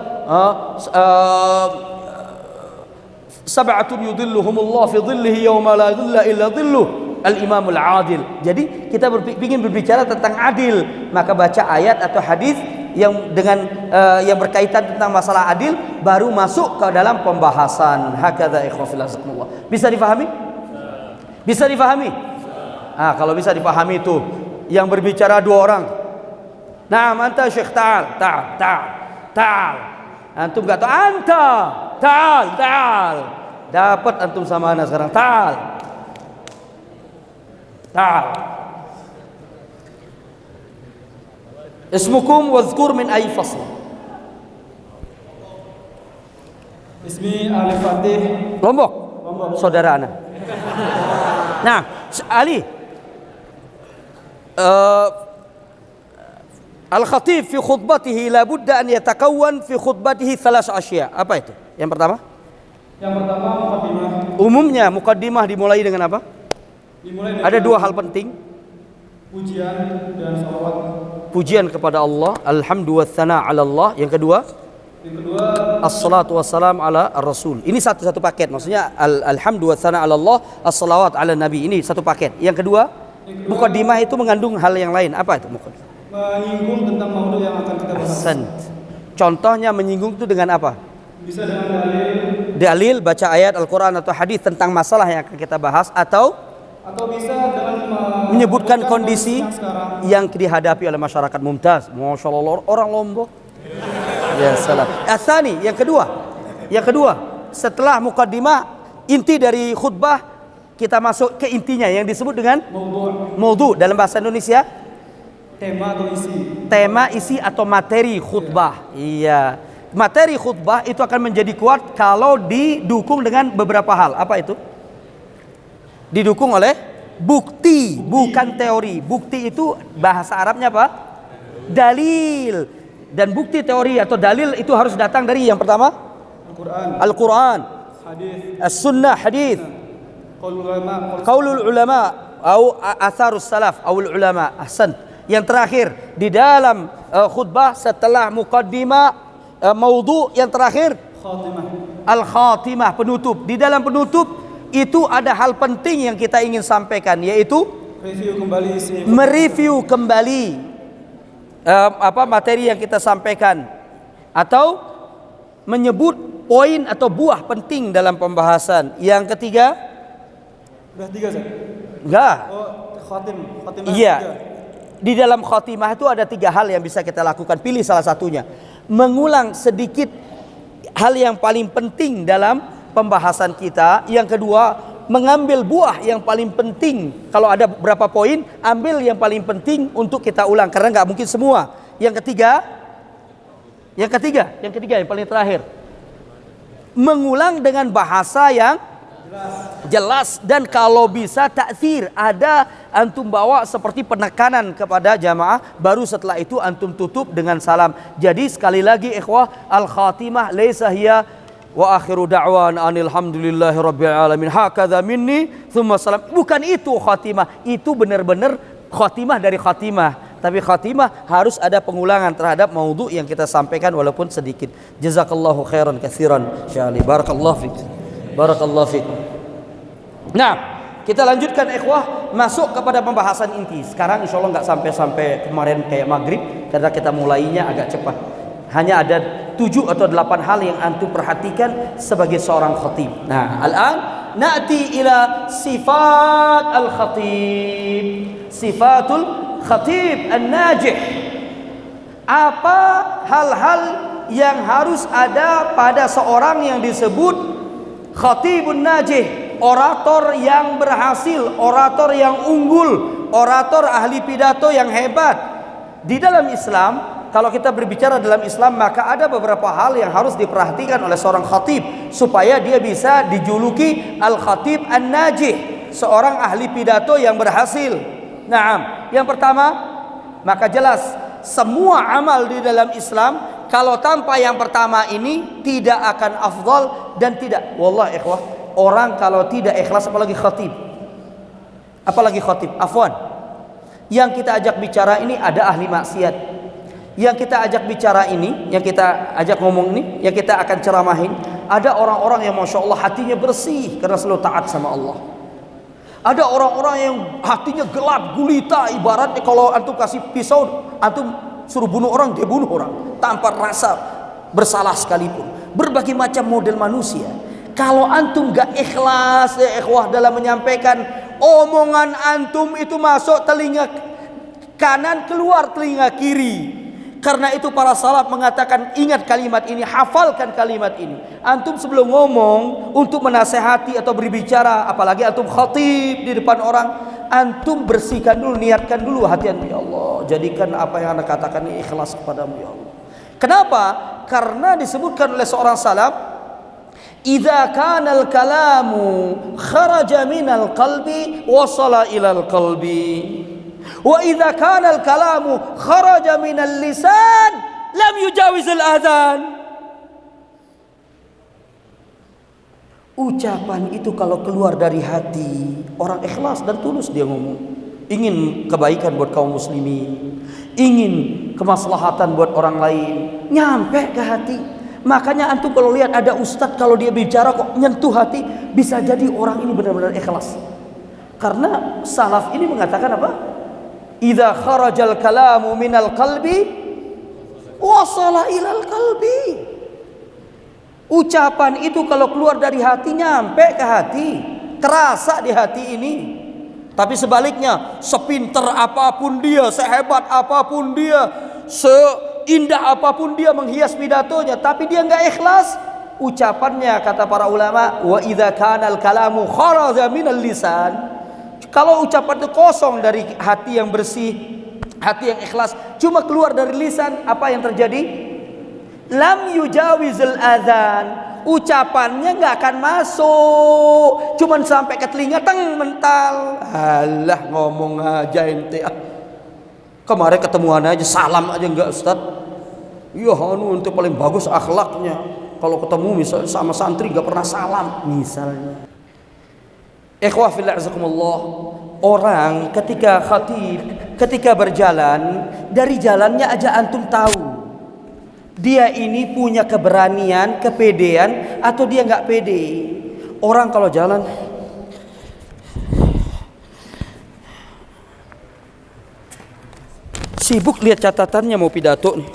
"Sab'atun yudhilluhumullah fi dhillihi yawma la dhilla illa dhilluh." Al-Imamul Adil. Jadi kita ingin berbicara tentang adil, maka baca ayat atau hadis yang dengan yang berkaitan tentang masalah adil baru masuk ke dalam pembahasan. Hakadha ikhwafil azakumullah. Bisa difahami? Bisa difahami? Kalau bisa difahami itu yang berbicara 2 orang. Nah, anta Syekh, ta'al. Antum enggak tahu anta. Ta'al. Dapat antum sama ana sekarang. Ta'al. Ismukum wadhkur min ayyi fasl. Ismi Ali Fatih. Lombok. Saudara ana. Nah, Ali. Al-khatib fi khutbatihi la budda an yatakawwan fi khutbatihi thalath asya. Apa itu? Yang pertama? Yang pertama muqaddimah. Umumnya muqaddimah dimulai dengan apa? Dimulai dari Ada dua hal penting. pujian dan salawat. Pujian kepada Allah, alhamdu wa thana 'ala Allah. Yang kedua, as-salatu wassalam ala ar-rasul. Ini satu paket. Maksudnya alhamdu wa thana 'ala Allah, as-salawat 'ala nabi. Ini satu paket. Yang kedua, muqaddimah itu mengandung hal yang lain. Apa itu muqaddimah? Menyinggung tentang maudhu yang akan kita bahas. Ahsan. Contohnya menyinggung itu dengan apa? Bisa dengan dalil, Dalil, baca ayat Al-Quran atau hadis tentang masalah yang akan kita bahas, atau bisa dengan menyebutkan kondisi yang sekarang. yang dihadapi oleh masyarakat. Mumtaz. Masya Allah, orang Lombok. Ya salam. Asani, yang kedua, setelah muqaddimah, inti dari khutbah, kita masuk ke intinya yang disebut dengan maudhu. Dalam bahasa Indonesia, tema, isi atau materi khutbah. Iya. Materi khutbah itu akan menjadi kuat kalau didukung dengan beberapa hal. Apa itu? Didukung oleh bukti, bukan teori. Bukti itu bahasa Arabnya apa? Dalil. Dan bukti teori atau dalil itu harus datang dari yang pertama Al-Quran, As-Sunnah, hadis, qaulul ulama atau atharus salaf atau ulama. Ahsan. Yang terakhir di dalam khutbah setelah muqaddimah, maudhu yang terakhir al-khatimah, penutup. Di dalam penutup itu ada hal penting yang kita ingin sampaikan, yaitu mereview kembali materi yang kita sampaikan, atau menyebut poin atau buah penting dalam pembahasan. Yang ketiga, Udah 3 Zat? enggak. Khatimah. Iya. Di dalam khatimah itu ada 3 hal yang bisa kita lakukan. Pilih salah satunya. Mengulang sedikit hal yang paling penting dalam pembahasan kita. Yang kedua, mengambil buah yang paling penting. Kalau ada berapa poin, ambil yang paling penting untuk kita ulang, karena nggak mungkin semua. Yang ketiga yang paling terakhir, mengulang dengan bahasa yang jelas dan kalau bisa ta'thir, ada antum bawa seperti penekanan kepada jamaah, baru setelah itu antum tutup dengan salam. Jadi sekali lagi ikhwah, al-khatimah laisa hiya wa akhiru da'wan alhamdulillahi rabbil alamin hakadha minni thumma salam. Bukan itu khatimah. Itu benar-benar khatimah dari khatimah. Tapi khatimah harus ada pengulangan terhadap maudhu yang kita sampaikan walaupun sedikit. Jazakallahu khairan katsiran. Syali barakallahu fik. Barakallahu fik. Nah, kita lanjutkan ikhwah, masuk kepada pembahasan inti. Sekarang insyaallah enggak sampai kemarin kayak maghrib, karena kita mulainya agak cepat. Hanya ada 7 atau 8 hal yang antum perhatikan sebagai seorang khatib. Nah, al-an na'ti ila sifat al-khatib. Sifatul khatib an-najih. Apa hal-hal yang harus ada pada seorang yang disebut khatibun najih, orator yang berhasil, orator yang unggul, orator ahli pidato yang hebat. Di dalam Islam, kalau kita berbicara dalam Islam, maka ada beberapa hal yang harus diperhatikan oleh seorang khatib supaya dia bisa dijuluki al-khatib an-najih, seorang ahli pidato yang berhasil. Naam, yang pertama, maka jelas semua amal di dalam Islam kalau tanpa yang pertama ini tidak akan afdal dan tidak. Wallah ikhwah, orang kalau tidak ikhlas apalagi khatib. Afwan. Yang kita ajak bicara ini ada ahli maksiat. Yang kita ajak bicara ini, yang kita ajak ngomong ini, yang kita akan ceramahin, ada orang-orang yang Masya Allah hatinya bersih karena selalu taat sama Allah. Ada orang-orang yang hatinya gelap gulita, ibaratnya kalau antum kasih pisau, antum suruh bunuh orang, dia bunuh orang tanpa rasa bersalah sekalipun. Berbagai macam model manusia. Kalau antum gak ikhlas ya ikhwah dalam menyampaikan, omongan antum itu masuk telinga kanan, keluar telinga kiri. Karena itu para salaf mengatakan, ingat kalimat ini, hafalkan kalimat ini. Antum sebelum ngomong untuk menasehati atau berbicara, apalagi antum khatib di depan orang, antum bersihkan dulu, niatkan dulu hati antum, ya Allah, jadikan apa yang Anda katakan ini ikhlas kepadamu ya Allah. Kenapa? Karena disebutkan oleh seorang salaf, idza kana al-kalamu kharaja minal qalbi wasala ilal qalbi, wa idza kana al-kalamu kharaja minal lisan lam yujawiz al-adhan. Ucapan itu kalau keluar dari hati, orang ikhlas dan tulus dia ngomong, ingin kebaikan buat kaum muslimin, ingin kemaslahatan buat orang lain, nyampe ke hati. Makanya antum kalau lihat ada ustadz, kalau dia bicara kok nyentuh hati, bisa jadi orang ini benar-benar ikhlas. Karena salaf ini mengatakan apa? Idza kharajal kalamu minal qalbi wasala ilal qalbi. Ucapan itu kalau keluar dari hati nyampe ke hati, terasa di hati ini. Tapi sebaliknya, sepinter apapun dia, sehebat apapun dia, seindah apapun dia menghias pidatonya, tapi dia enggak ikhlas, ucapannya kata para ulama, wa idza kana al-kalamu kharaja minal lisan. Kalau ucapan itu kosong dari hati yang bersih, hati yang ikhlas, cuma keluar dari lisan, apa yang terjadi? Lam yujawizul adzan, ucapannya nggak akan masuk, cuman sampai ke telinga teng mental. Alah ngomong aja ente. Kemarin ketemuan aja salam aja enggak Ustaz. Iya anu ente paling bagus akhlaknya. Kalau ketemu misalnya sama santri nggak pernah salam misalnya. Ikhwah fillah azakumullah, orang ketika khatib, ketika berjalan, dari jalannya aja antum tahu dia ini punya keberanian, kepedean, atau dia nggak pede. Orang kalau jalan sibuk lihat catatannya mau pidato nih.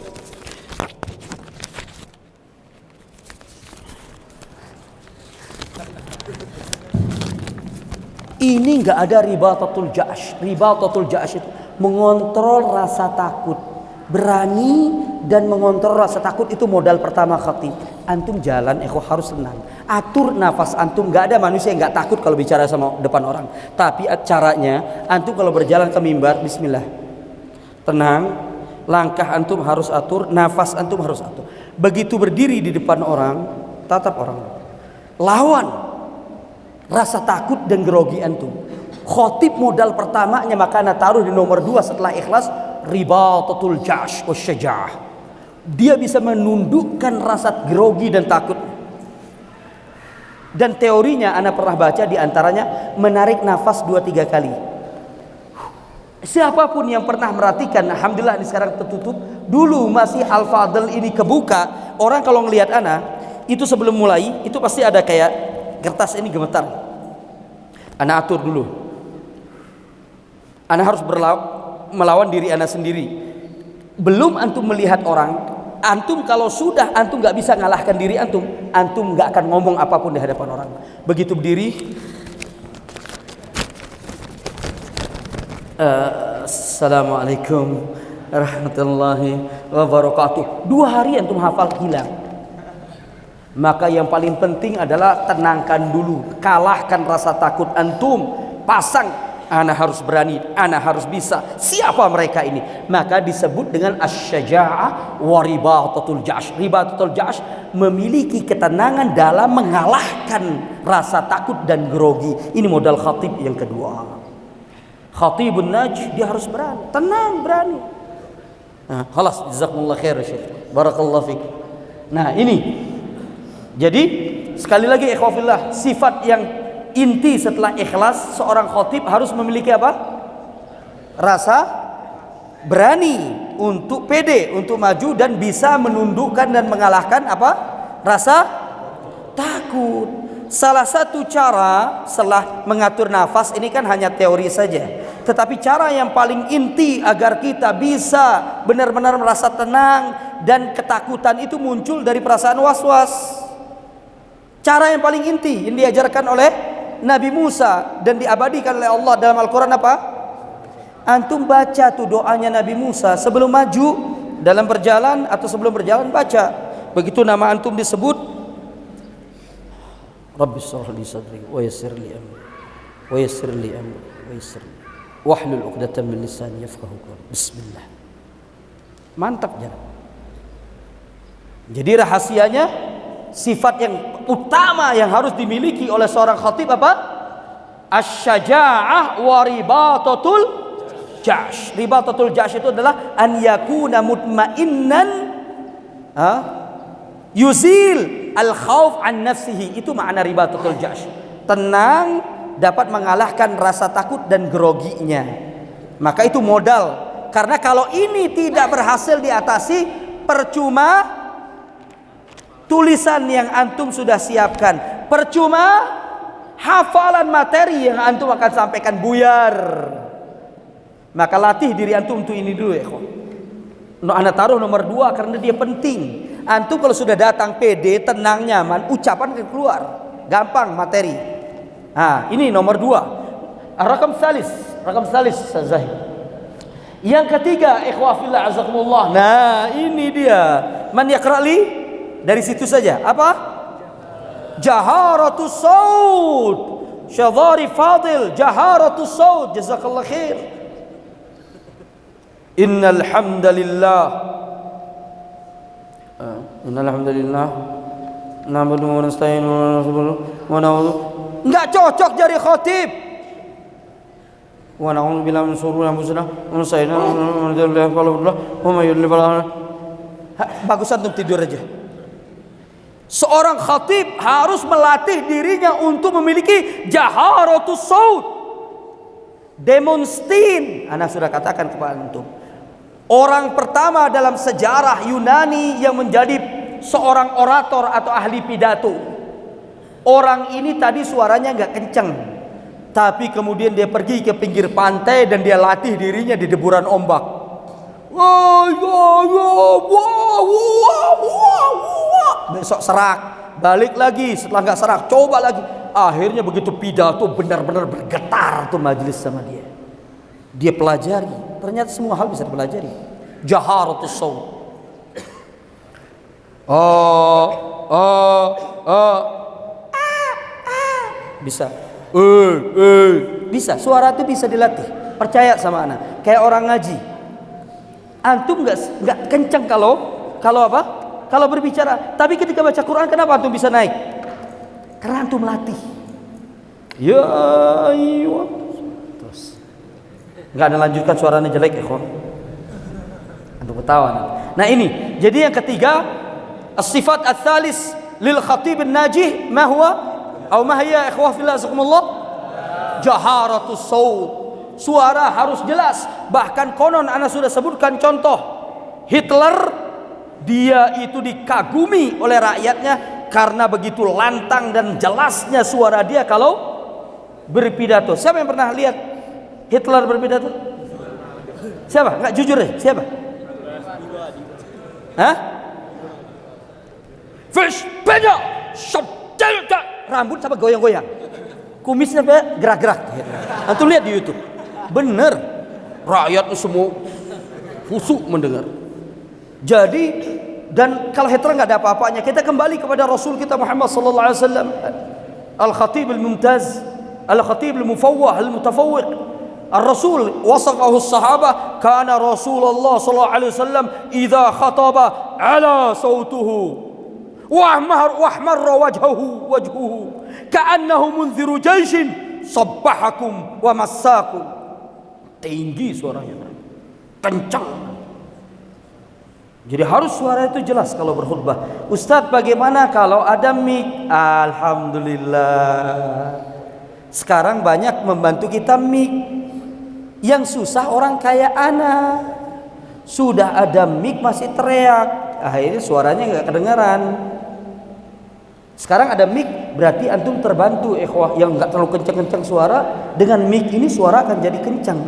Ini nggak ada ribatatul ja'sh. Ribatatul ja'sh itu mengontrol rasa takut. Berani dan mengontrol rasa takut itu modal pertama khatib. Antum jalan harus tenang, atur nafas antum. Gak ada manusia yang gak takut kalau bicara sama depan orang. Tapi caranya antum kalau berjalan ke mimbar, bismillah, tenang, langkah antum harus atur, nafas antum harus atur. Begitu berdiri di depan orang, tatap orang, lawan rasa takut dan grogi antum. Khatib modal pertamanya makanya taruh di nomor 2 setelah ikhlas, ribatatul ja'sh wasyaja'ah. Dia bisa menundukkan rasa grogi dan takut. Dan teorinya ana pernah baca, di antaranya menarik nafas 2-3 kali. Siapapun yang pernah merhatikan, alhamdulillah ini sekarang tertutup. Dulu masih al-fadl ini kebuka, orang kalau ngelihat ana itu sebelum mulai itu pasti ada kayak kertas ini gemetar. Ana atur dulu. Ana harus melawan diri anda sendiri. Belum antum melihat orang, antum kalau sudah antum nggak bisa ngalahkan diri antum, antum nggak akan ngomong apapun di hadapan orang. Begitu berdiri, Assalamualaikum warahmatullahi wabarakatuh. 2 hari antum hafal hilang. Maka yang paling penting adalah tenangkan dulu, kalahkan rasa takut antum, pasang. Ana harus berani, ana harus bisa. Siapa mereka ini? Maka disebut dengan asy-syaja'ah wa ribatatul ja'sh. Ribatatul ja'sh memiliki ketenangan dalam mengalahkan rasa takut dan grogi. Ini modal khatib yang kedua. Khatibun najh, dia harus berani, tenang, berani. Nah, khalas, jazakumullah khair Syekh. Barakallahu fik. Nah, ini. Jadi, sekali lagi ikhwafillah, sifat yang inti setelah ikhlas, seorang khatib harus memiliki apa? Rasa berani, untuk pede, untuk maju dan bisa menundukkan dan mengalahkan apa? Rasa takut. Salah satu cara setelah mengatur nafas ini kan hanya teori saja, tetapi cara yang paling inti agar kita bisa benar-benar merasa tenang dan ketakutan itu muncul dari perasaan was-was. Cara yang paling inti yang diajarkan oleh Nabi Musa dan diabadikan oleh Allah dalam Al-Quran apa? Antum baca tuh doanya Nabi Musa sebelum maju dalam berjalan atau sebelum berjalan, baca. Begitu nama antum disebut, Rabbi shrah li sadri wa yassir li amri wa yassir li amri wa yassir li. wahlul 'uqdatam min lisani yafqahu qawli. Bismillah. Mantap ya. Jadi rahasianya, sifat yang utama yang harus dimiliki oleh seorang khatib apa? Asy-syaja'ah wa ribatatul jash. Ribatatul jash itu adalah an yakuna mutmainnan yuzil al-khauf an nafsihi. Itu makna ribatatul jash. Tenang, dapat mengalahkan rasa takut dan groginya. Maka itu modal. Karena kalau ini tidak berhasil diatasi, percuma tulisan yang antum sudah siapkan, percuma hafalan materi yang antum akan sampaikan, buyar. Maka latih diri antum untuk ini dulu ya. Anda taruh nomor 2 karena dia penting. Antum kalau sudah datang pede, tenang, nyaman, ucapan akan keluar, gampang materi. Nah, ini nomor 2. Rakam salis Zahid. Yang ketiga, ikhwah fillah azakumullah. Nah, ini dia. Man yaqra'li? Dari situ saja. Apa? Jaharatus saut. Syadhari Fadil, jaharatus saut. Jazakallah khair. Innal hamdalillah. Innal hamdalillah. Nahmaduhu wa nasta'inuhu wa na'udzu. Enggak cocok jadi khatib. Wa na'udzu billahi min shururi anfusina wa min sayyi'ati a'malina. Bagusan untuk tidur aja. Seorang khatib harus melatih dirinya untuk memiliki jaharatus saut. Demostin, Ana sudah katakan kepada antum. Orang pertama dalam sejarah Yunani yang menjadi seorang orator atau ahli pidato. Orang ini tadi suaranya nggak kenceng, tapi kemudian dia pergi ke pinggir pantai dan dia latih dirinya di deburan ombak. Besok serak, balik lagi, setelah nggak serak, coba lagi. Akhirnya begitu pidato benar-benar bergetar tuh majelis sama dia. Dia pelajari, ternyata semua hal bisa dipelajari. Jaharatus saut. Bisa. Bisa, suara itu bisa dilatih. Percaya sama anak. Kayak orang ngaji. Antum nggak kencang kalau apa? Kalau berbicara. Tapi ketika baca Quran, kenapa antum bisa naik? Karena antum latih. Ya ayyuh. Terus. Nggak ada lanjutkan, suaranya jelek ya, antum ketawa. Nah ini. Jadi yang ketiga, as-sifat ats-tsalis lil khatib an-najih ma huwa? Atau ma hiya ikhwah fillah azakumullah? Jaharatus saut. Suara harus jelas. Bahkan konon ana sudah sebutkan contoh. Hitler, dia itu dikagumi oleh rakyatnya karena begitu lantang dan jelasnya suara dia kalau berpidato. Siapa yang pernah lihat Hitler berpidato? Siapa? Enggak jujur deh, siapa? Hah? Fish beda. Rambut sampai goyang-goyang. Kumisnya gerak-gerak. Antum lihat di YouTube. Bener. Rakyat semua khusyuk mendengar. Jadi, dan kalau Hitler nggak ada apa-apanya, kita kembali kepada Rasul kita Muhammad sallallahu alaihi wasallam, al-khatib al-mumtaz, al-khatib al-mufawwah, al-mutafawwiq. Ar-Rasul wasafahu as-sahabah, kana Rasulullah sallallahu alaihi wasallam idza khataba ala sautuhu wa ahmarra wajhuhu ka'annahu munziru jaishin sabbahakum wa massakum. Tinggi suaranya, kencang. Jadi harus suara itu jelas kalau berkhutbah. Ustadz, bagaimana kalau ada mic? Alhamdulillah. Sekarang banyak membantu kita mic. Yang susah orang kayak ana. Sudah ada mic masih teriak. Akhirnya suaranya nggak kedengaran. Sekarang ada mic, berarti antum terbantu ikhwah yang nggak terlalu kencang-kencang suara. Dengan mic ini suara akan jadi kencang.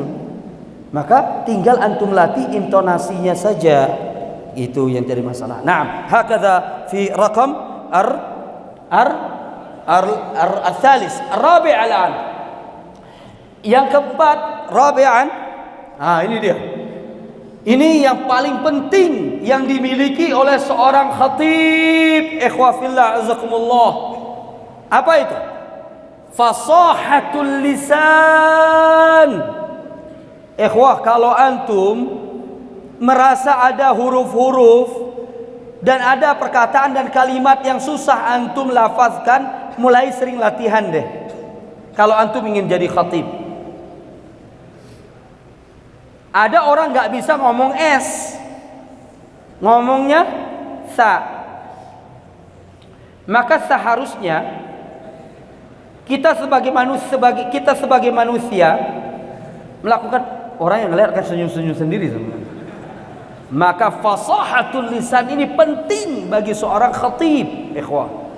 Maka tinggal antum latih intonasinya saja. Itu yang jadi masalah. Naam, hakadha fi raqam al-thalis, ar-rabi' al-an. Yang keempat, rabi'an. Ini dia. Ini yang paling penting yang dimiliki oleh seorang khatib. Ikhwah fillah azakumullah. Apa itu? Fasahatul lisan Ikhwah, kalau antum merasa ada huruf-huruf dan ada perkataan dan kalimat yang susah antum lafazkan, mulai sering latihan deh. Kalau antum ingin jadi khatib. Ada orang gak bisa ngomong S, ngomongnya sa. Maka seharusnya kita sebagai manusia melakukan, orang yang ngeliat akan senyum-senyum sendiri sebenarnya. Maka fasahatul lisan ini penting bagi seorang khatib, ikhwah.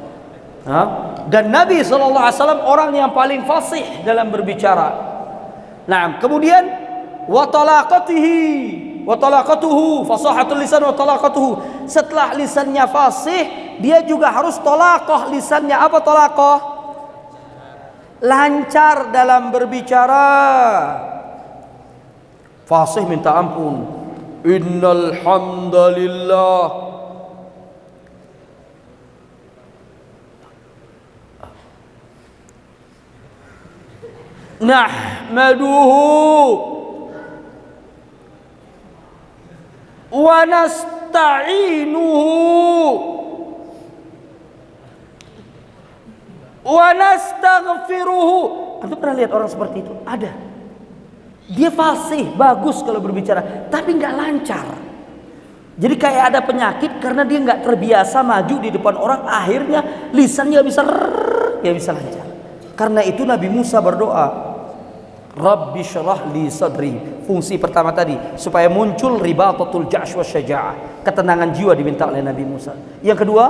Dan Nabi SAW orang yang paling fasih dalam berbicara. Nah, kemudian wa talaqatuhu fasahatul lisan wa talaqatuhu. Setelah lisannya fasih, dia juga harus talaqah lisannya. Apa talaqah? Lancar dalam berbicara. Fasih minta ampun. Innal hamdalillah nahmaduhu wa nasta'inuhu wa nastaghfiruhu. Antum pernah lihat orang seperti itu? Ada. Dia fasih, bagus kalau berbicara, tapi nggak lancar. Jadi kayak ada penyakit karena dia nggak terbiasa maju di depan orang, akhirnya lisannya nggak bisa lancar. Karena itu Nabi Musa berdoa, Rabbi syrah li sadri. Fungsi pertama tadi supaya muncul ribatatul ja'sh wa syaja'ah, ketenangan jiwa diminta oleh Nabi Musa. Yang kedua,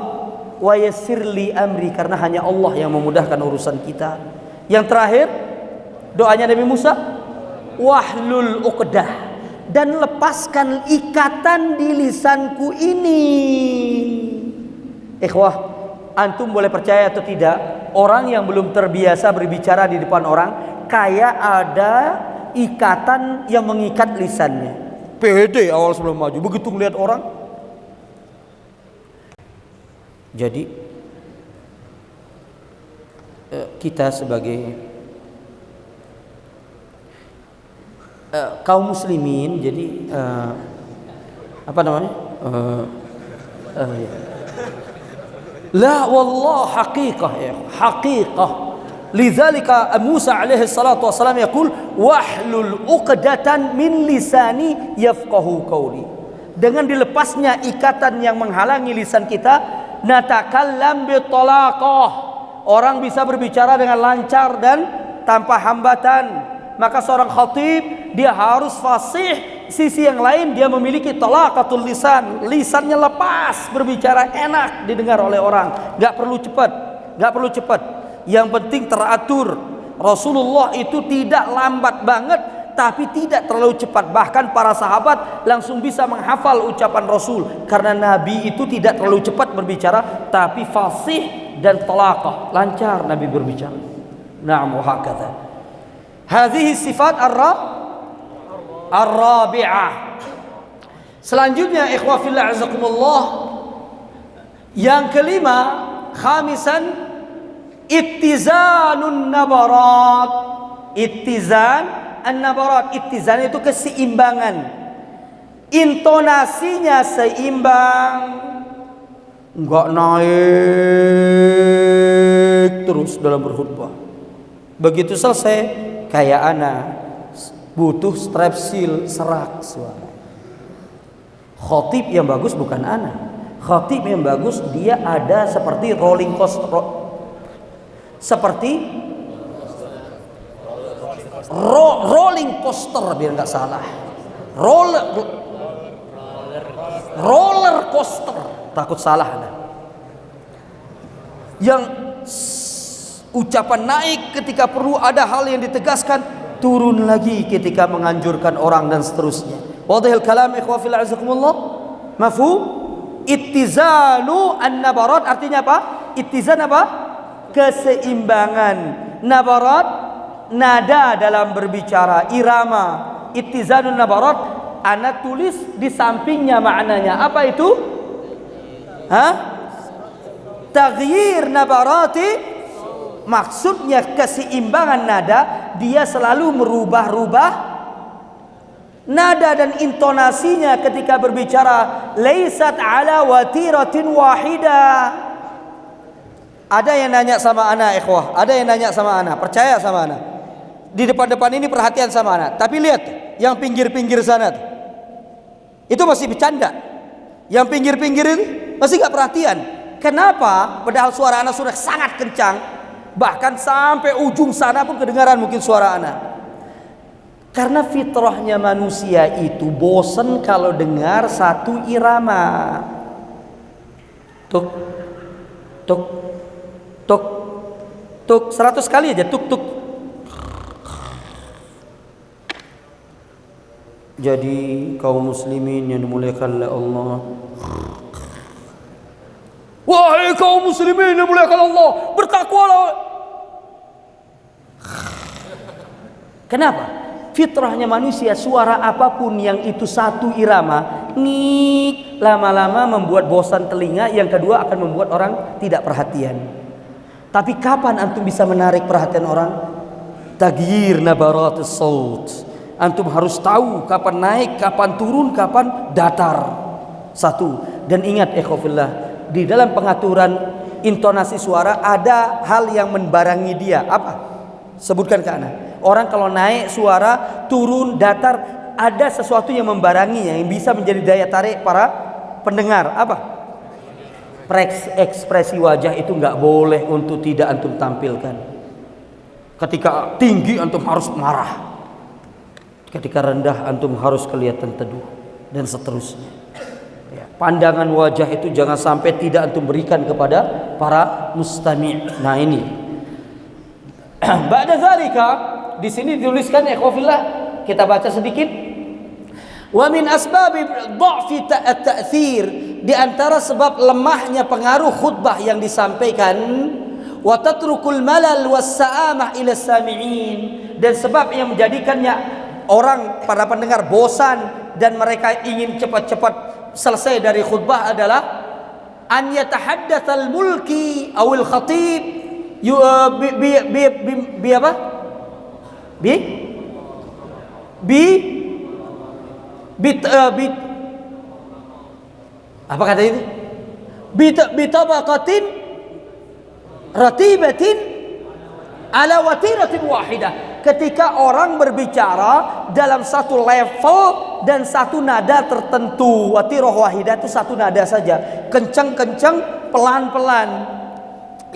wa yassir li amri, karena hanya Allah yang memudahkan urusan kita. Yang terakhir, doanya Nabi Musa, wahlul uqdah, dan lepaskan ikatan di lisanku ini. Ikhwah, antum boleh percaya atau tidak, orang yang belum terbiasa berbicara di depan orang, kayak ada ikatan yang mengikat lisannya. Pede awal sebelum maju, begitu melihat orang. Jadi kita sebagai kaum muslimin, jadi apa namanya? La wallah haqiqah ya, haqiqah. Lidzalika Musa alaihi salatu wasalam yaqul wahlul uqdatan min lisani yafqahu qawli. Dengan dilepasnya ikatan yang menghalangi lisan kita, natakallam bi talaqah. Orang bisa berbicara dengan lancar dan tanpa hambatan. Maka seorang khatib dia harus fasih. Sisi yang lain dia memiliki talaqatul lisan, lisannya lepas, berbicara enak didengar oleh orang, nggak perlu cepat, yang penting teratur. Rasulullah itu tidak lambat banget, tapi tidak terlalu cepat. Bahkan para sahabat langsung bisa menghafal ucapan Rasul, karena Nabi itu tidak terlalu cepat berbicara, tapi fasih dan talaqah, lancar Nabi berbicara. Na'am wa hakadha. Hadhihi sifat ar-rabi'ah. Selanjutnya ikhwah fillah azakumullah, yang kelima, khamisan, ittizanun nabarat. Ittizan an-nabarat. Ittizan itu keseimbangan. Intonasinya seimbang, enggak naik terus dalam berkhutbah. Begitu selesai, kayak anak butuh strepsil, serak suara. Khatib yang bagus bukan anak. Khatib yang bagus dia ada seperti rolling coaster, seperti rolling coaster, biar nggak salah, roller coaster, takut salah anak. Yang ucapan naik ketika perlu ada hal yang ditegaskan, turun lagi ketika menganjurkan orang, dan seterusnya. Wadhil kalam ikhwa fillah azakumullah. Mafhum? Ittizanu an-nabarat artinya apa? Ittizan apa? Keseimbangan. Nabarat nada dalam berbicara, irama. Ittizanun nabarat ana tulis di sampingnya maknanya. Apa itu? Taghyir nabarati, maksudnya keseimbangan nada, dia selalu merubah-rubah nada dan intonasinya ketika berbicara laisat ala watiratin wahida. Ada yang nanya sama ana ikhwah, ada yang nanya sama ana, percaya sama ana. Di depan-depan ini perhatian sama ana, tapi lihat yang pinggir-pinggir sana tuh. Itu masih bercanda. Yang pinggir-pinggir itu masih gak perhatian. Kenapa? Padahal suara ana sudah sangat kencang, bahkan sampai ujung sana pun kedengaran mungkin suara ana. Karena fitrahnya manusia itu bosan kalau dengar satu irama. Tuk, tuk, tuk, tuk, 100 kali aja tuk, tuk. Jadi kaum muslimin yang dimuliakan oleh Allah, wahai kaum muslimin yang dimuliakan Allah, bertakwalah. Kenapa? Fitrahnya manusia, suara apapun yang itu satu irama, nik, lama-lama membuat bosan telinga. Yang kedua akan membuat orang tidak perhatian. Tapi kapan antum bisa menarik perhatian orang? Taghyir nabaratus saut. Antum harus tahu kapan naik, kapan turun, kapan datar. Satu. Dan ingat ikhwafillah, di dalam pengaturan intonasi suara ada hal yang membarangi dia. Apa? Sebutkan ke ana. Orang kalau naik suara, turun, datar, ada sesuatu yang membaranginya, yang bisa menjadi daya tarik para pendengar. Apa? Ekspresi wajah itu nggak boleh untuk tidak antum tampilkan. Ketika tinggi antum harus marah, ketika rendah antum harus kelihatan teduh, dan seterusnya. Ya, pandangan wajah itu jangan sampai tidak antum berikan kepada para mustami'. Nah ini. Ba'da zalika, di sini dituliskan ikhwafillah, kita baca sedikit. Wa min asbabi dha'fi at-ta'thir, di antara sebab lemahnya pengaruh khutbah yang disampaikan, wa tatrukul malal was-sa'amah ila sami'in, dan sebab yang menjadikannya orang para pendengar bosan dan mereka ingin cepat-cepat selesai dari khutbah adalah an yatahaddatsal mulki awil khatib bi apa? Apa kata itu? Bi tabaqatin ratibatin ala watiratin wahidah. Ketika orang berbicara dalam satu level dan satu nada tertentu, watirah wahidah itu satu nada saja, kencang-kencang, pelan-pelan,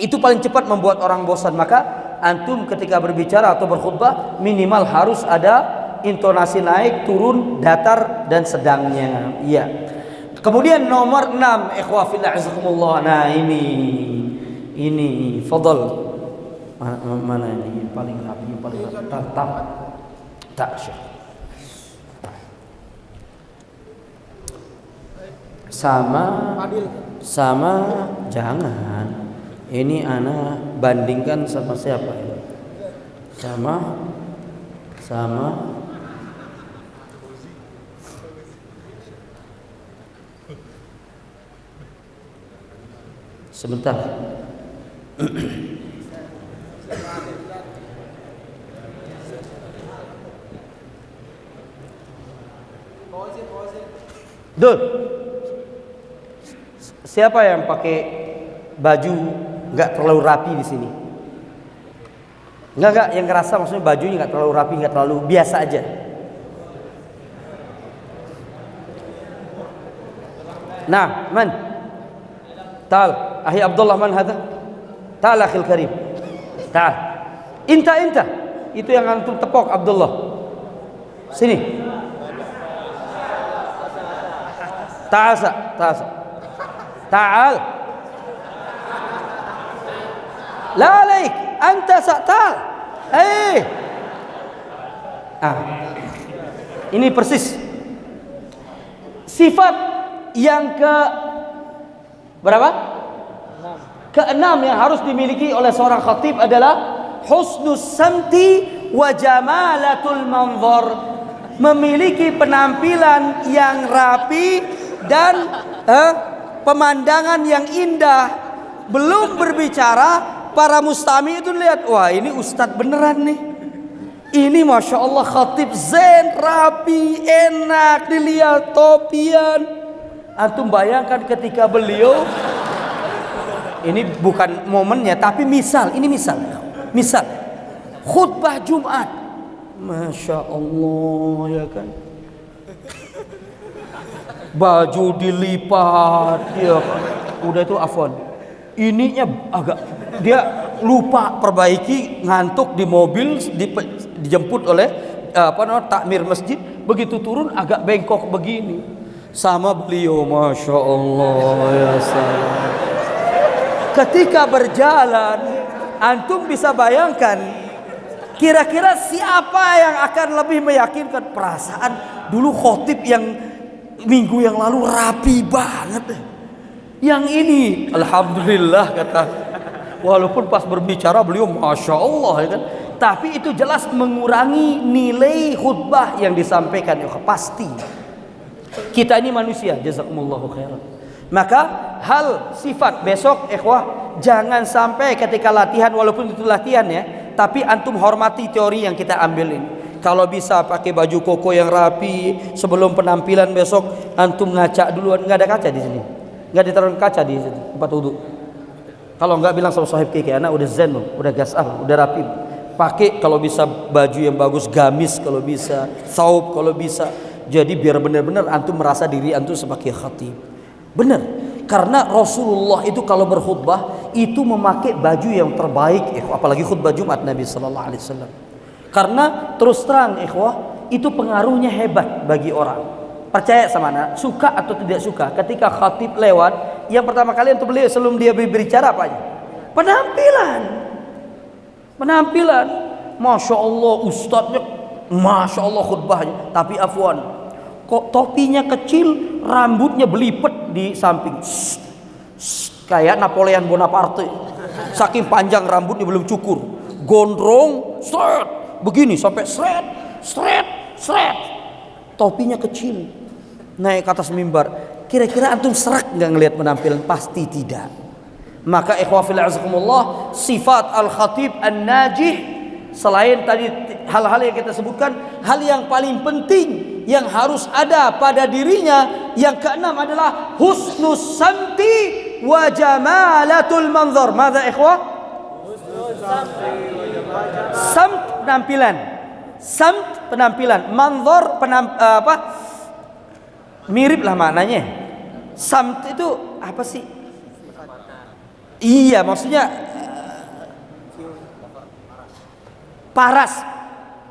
itu paling cepat membuat orang bosan. Maka antum ketika berbicara atau berkhutbah minimal harus ada intonasi naik, turun, datar, dan sedangnya. Iya. Kemudian nomor 6, ikhwah fillah azakumullah. Nah ini fadal. Mana ini paling rapi, paling tak syah. Sama jangan. Ini ana bandingkan sama siapa ini? Sama sebentar. Duh. Siapa yang pakai baju nggak terlalu rapi di sini? Enggak, yang ngerasa maksudnya bajunya nggak terlalu rapi, nggak terlalu biasa aja. Nah, man? Ta'al, ahi Abdullah, man hadha? Ta'al akhil karim. Ta'al. Inta. Itu yang antum tepok Abdullah. Sini. Ta'al. La alaik, anta ta'al. Ini persis sifat yang ke berapa? Keenam yang harus dimiliki oleh seorang khatib adalah husnus samti wa jamalatul manzar, memiliki penampilan yang rapi dan pemandangan yang indah. Belum berbicara, para mustami itu lihat, wah ini ustadz beneran nih, Ini Masya Allah khatib zen, rapi, enak dilihat, topian. Antum bayangkan ketika beliau, ini bukan momennya tapi misal, ini misal khutbah Jumat, Masya Allah ya kan, baju dilipat ya kan. Udah itu afwan, ininya agak dia lupa perbaiki, ngantuk di mobil, dijemput oleh takmir masjid, begitu turun agak bengkok begini sama beliau, Masya Allah ya salam. Ketika berjalan, antum bisa bayangkan kira-kira siapa yang akan lebih meyakinkan. Perasaan dulu khotib yang minggu yang lalu rapi banget, yang ini alhamdulillah kata, walaupun pas berbicara beliau Masya Allah ya kan, tapi itu jelas mengurangi nilai khutbah yang disampaikan ya, pasti. Kita ini manusia, jazakumullahu khairan. Maka hal sifat besok ikhwah, jangan sampai ketika latihan, walaupun itu latihan ya, tapi antum hormati teori yang kita ambil ini. Kalau bisa pakai baju koko yang rapi, sebelum penampilan besok antum ngaca duluan. Nggak ada kaca di sini, nggak ditaruh kaca di sini tempat wudhu. Kalau nggak bilang sama sahib kiki, anak udah zen, udah gasal, udah rapi. Pakai kalau bisa baju yang bagus, gamis kalau bisa, saub kalau bisa. Jadi biar benar-benar antum merasa diri antum sebagai khatib. Benar, karena Rasulullah itu kalau berkhutbah itu memakai baju yang terbaik, apalagi khutbah Jumat Nabi Sallallahu Alaihi Wasallam. Karena terus terang ikhwah, itu pengaruhnya hebat bagi orang. Percaya sama anak, suka atau tidak suka, ketika khatib lewat, yang pertama kali untuk beliau sebelum dia berbicara apa aja? Penampilan. Masya Allah ustadznya, Masya Allah khutbahnya, tapi afwan, kok topinya kecil, rambutnya belipet di samping, kayak Napoleon Bonaparte, saking panjang rambutnya belum cukur, gondrong, begini sampai seret, topinya kecil, naik ke atas mimbar. Kira-kira antum serak nggak ngelihat penampilan? Pasti tidak. Maka ikhwah fillah azakumullah, sifat al-khatib an-najih, selain tadi hal-hal yang kita sebutkan, hal yang paling penting yang harus ada pada dirinya, yang keenam adalah husnus samti wa jamalatul manzar. Mada ikhwah? Samt penampilan, manzar mirip lah maknanya. Samt itu apa sih? Iya, maksudnya paras,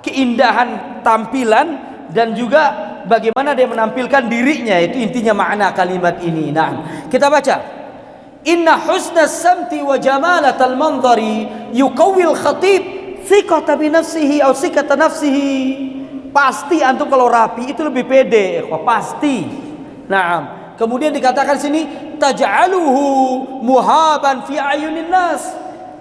keindahan tampilan, dan juga bagaimana dia menampilkan dirinya, itu intinya makna kalimat ini. Nah, kita baca, inna husna samti wa jamalatal manzari yuqawwil khatib thiqata bi nafsihi aw sikata nafsihi. Pasti antum kalau rapi itu lebih pede, pasti. Nah, kemudian dikatakan sini taj'aluhu muhaban fi ayunin nas.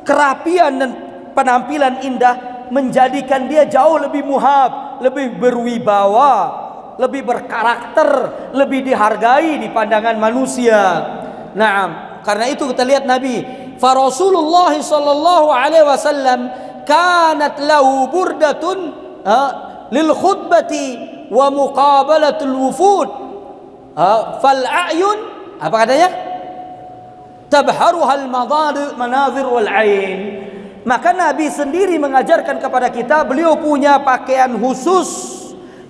Kerapian dan penampilan indah menjadikan dia jauh lebih muhab, lebih berwibawa, lebih berkarakter, lebih dihargai di pandangan manusia. Nah, karena itu kita lihat Nabi, fa Rasulullah sallallahu alaihi wasallam kanat lahu burdatun lil khutbati wa muqabalatul wufud. Fal a'yun, apa katanya? Tabharuhal manazir wal ain. Maka Nabi sendiri mengajarkan kepada kita, beliau punya pakaian khusus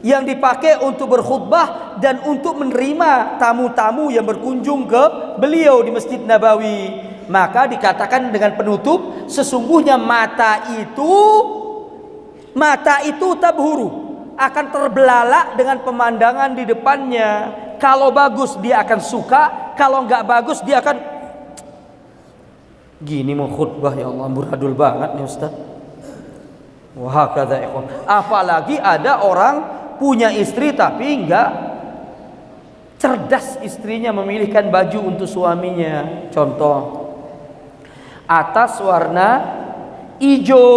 yang dipakai untuk berkhutbah dan untuk menerima tamu-tamu yang berkunjung ke beliau di Masjid Nabawi. Maka dikatakan dengan penutup, sesungguhnya mata itu tabhuru, akan terbelalak dengan pemandangan di depannya. Kalau bagus dia akan suka, kalau nggak bagus dia akan gini mau khutbah, ya Allah muradul banget nih Ustaz. Wah kata ikhwan, apalagi ada orang punya istri tapi nggak cerdas istrinya memilihkan baju untuk suaminya. Contoh, atas warna hijau,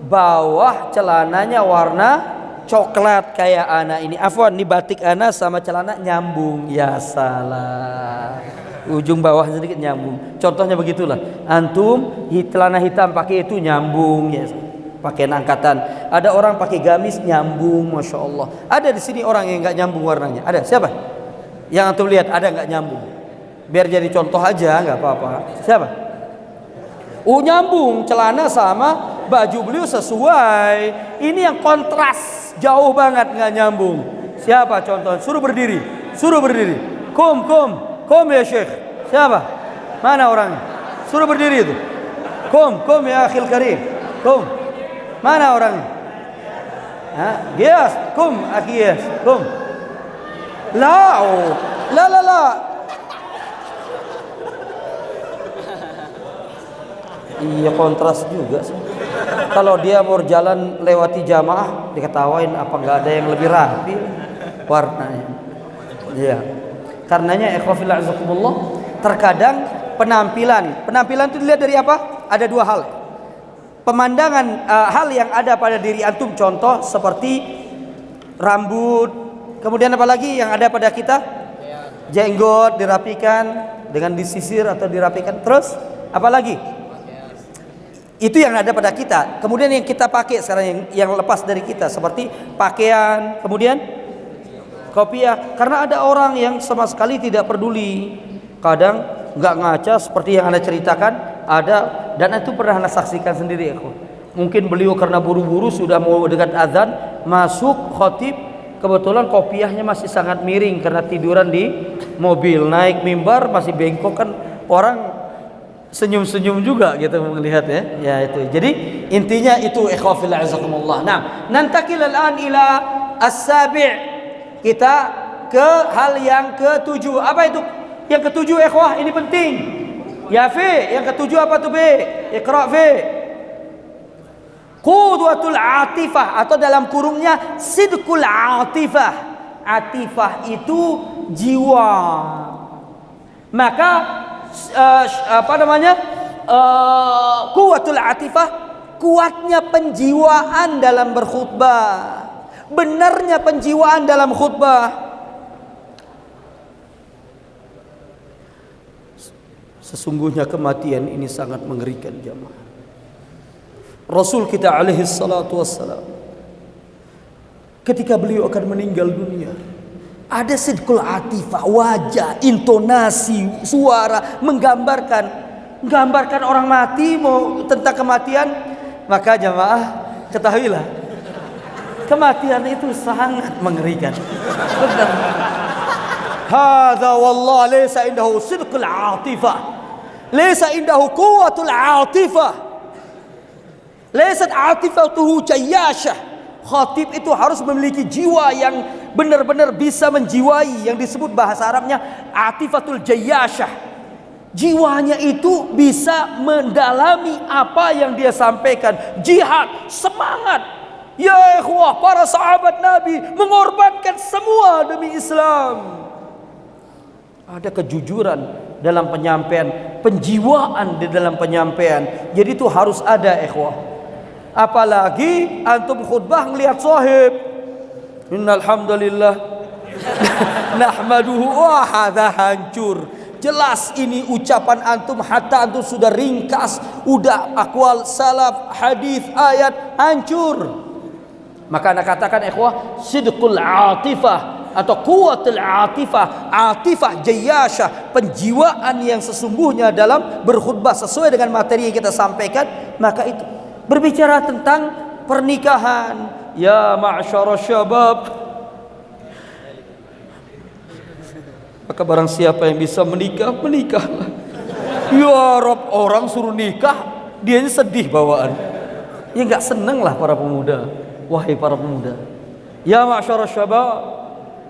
bawah celananya warna coklat kayak anak ini. Afwan, ini batik anak sama celana nyambung. Ya salah, ujung bawah sedikit nyambung. Contohnya begitulah. Antum celana hitam pakai itu nyambung ya. pakaian angkatan. Ada orang pakai gamis nyambung, masya Allah. Ada di sini orang yang nggak nyambung warnanya. Ada siapa? Yang antum lihat ada nggak nyambung? Biar jadi contoh aja, nggak apa-apa. Siapa? Nyambung celana sama baju beliau sesuai. Ini yang kontras jauh banget nggak nyambung. Siapa contoh? Suruh berdiri, suruh berdiri. Kum ya Syekh. Siapa? Mana orangnya? Suruh berdiri itu. Kum ya akhil karim. Kum. Mana orangnya? Gias, kum akhi Gias, kum. La. Iya kontras juga sih. Kalau dia mau jalan lewati jamaah diketawain apa nggak ada yang lebih rapi warnanya. Iya. Karenanya ikhwafil azakumullah, terkadang penampilan itu dilihat dari apa? Ada dua hal. Pemandangan hal yang ada pada diri antum, contoh seperti rambut, kemudian apa lagi yang ada pada kita? Jenggot dirapikan dengan disisir atau dirapikan. Terus apa lagi? Itu yang ada pada kita. Kemudian yang kita pakai sekarang yang lepas dari kita seperti pakaian, kemudian kopiah. Karena ada orang yang sama sekali tidak peduli. Kadang nggak ngaca seperti yang Anda ceritakan, ada, dan itu pernah Anda saksikan sendiri ya. Mungkin beliau karena buru-buru sudah mau dekat azan, masuk khatib, kebetulan kopiahnya masih sangat miring karena tiduran di mobil. Naik mimbar masih bengkok, kan orang senyum-senyum juga gitu melihat ya. Ya itu. Jadi intinya itu ikhwafil azakumullah. Nah, nantakil al-an ila as-sabi'. Kita ke hal yang ketujuh. Apa itu? Yang ketujuh ikhwah, ini penting. Ya fi, yang ketujuh apa tuh Fi? Iqra fi. Qudwatul atifah, atau dalam kurungnya sidqul atifah. Atifah itu jiwa. Maka quwwatul atifah, kuatnya penjiwaan dalam berkhutbah, benarnya penjiwaan dalam khutbah. Sesungguhnya kematian ini sangat mengerikan jamaah. Rasul kita alaihi salatu wassalam, ketika beliau akan meninggal dunia, ada sidqul atifah, wajah, intonasi, suara menggambarkan orang mati, mau tentang kematian. Maka jamaah ketahuilah, kematian itu sangat mengerikan. Benar. Hadza wallah laysa indahu sidqul atifah, laysa indahu quwwatul atifah, laysat atifatuhu jayyashah. Khatib itu harus memiliki jiwa yang benar-benar bisa menjiwai, yang disebut bahasa Arabnya atifatul jayyashah. Jiwanya itu bisa mendalami apa yang dia sampaikan. Jihad, semangat. Ya ikhwah, para sahabat Nabi mengorbankan semua demi Islam. Ada kejujuran dalam penyampaian, penjiwaan di dalam penyampaian. Jadi itu harus ada ikhwah. Apalagi antum khutbah ngelihat sahib, innal hamdalillah nahmaduhu, wah hadza hancur. Jelas ini ucapan antum, hatta antum sudah ringkas, udah akwal salaf, hadis, ayat, hancur. Maka Anda katakan ikhwah, sidqul atifah atau quwwatul atifah, atifah jayyashah, penjiwaan yang sesungguhnya dalam berkhutbah sesuai dengan materi yang kita sampaikan. Maka itu berbicara tentang pernikahan, ya ma'syara syabab, maka barang siapa yang bisa menikah, menikahlah. Ya Rob, orang suruh nikah, dia sedih bawaan. Ya nggak seneng lah para pemuda. Wahai para pemuda, ya ma'syara syabab,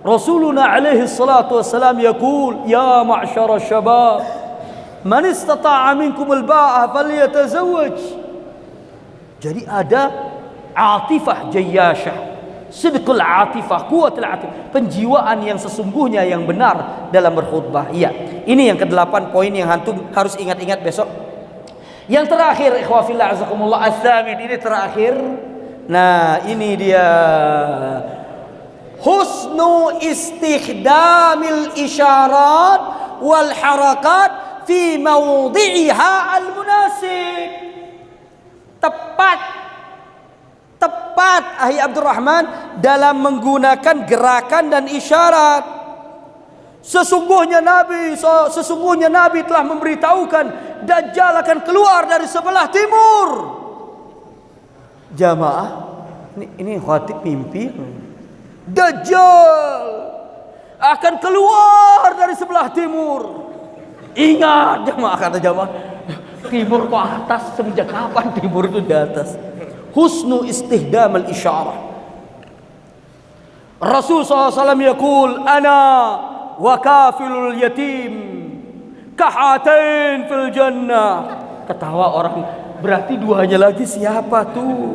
Rasuluna alaihi salatu wassalam yaqul, ya ma'syara syabab, man istata'a minkum al-ba'ah falyatazawwaj. Jadi ada atifah jayyashah, sidqul atifah, quwwatul atifah, penjiwaan yang sesungguhnya yang benar dalam berkhutbah. Iya, ini yang ke-8 poin yang antum harus ingat-ingat besok. Yang terakhir ikhwah fillah azakumullah, ats-tsamin, ini terakhir. Nah, ini dia husnu istikhdamil isyarat wal harakat fi mawdi'iha al-munasib. Tepat Tepat Ahi Abdurrahman dalam menggunakan gerakan dan isyarat. Sesungguhnya Nabi telah memberitahukan Dajjal akan keluar dari sebelah timur. Jamaah, ini khatib mimpi. Dajjal akan keluar dari sebelah timur. Ingat jamaah, kata jamaah, timur kok atas, semenjak kapan timur itu di atas? Husnu istihdam al-isyarah. Rasul SAW yaqul ana wa kafilul yatim kahatain fil jannah. Ketawa orang, berarti duanya lagi siapa tuh?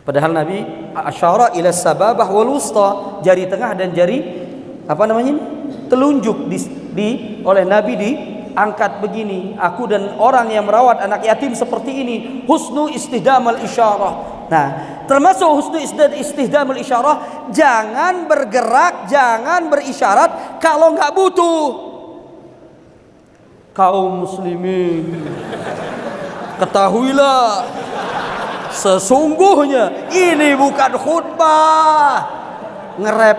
Padahal Nabi asyara ila sababah wal wusta, jari tengah dan jari apa namanya ini? Telunjuk oleh Nabi diangkat begini. Aku dan orang yang merawat anak yatim seperti ini. Husnu istihdam al-isyarah. Nah, termasuk husnu istihdam al-isyarah, jangan bergerak, jangan berisyarat kalau nggak butuh. Kaum muslimin, ketahuilah, sesungguhnya ini bukan khutbah. Ngerep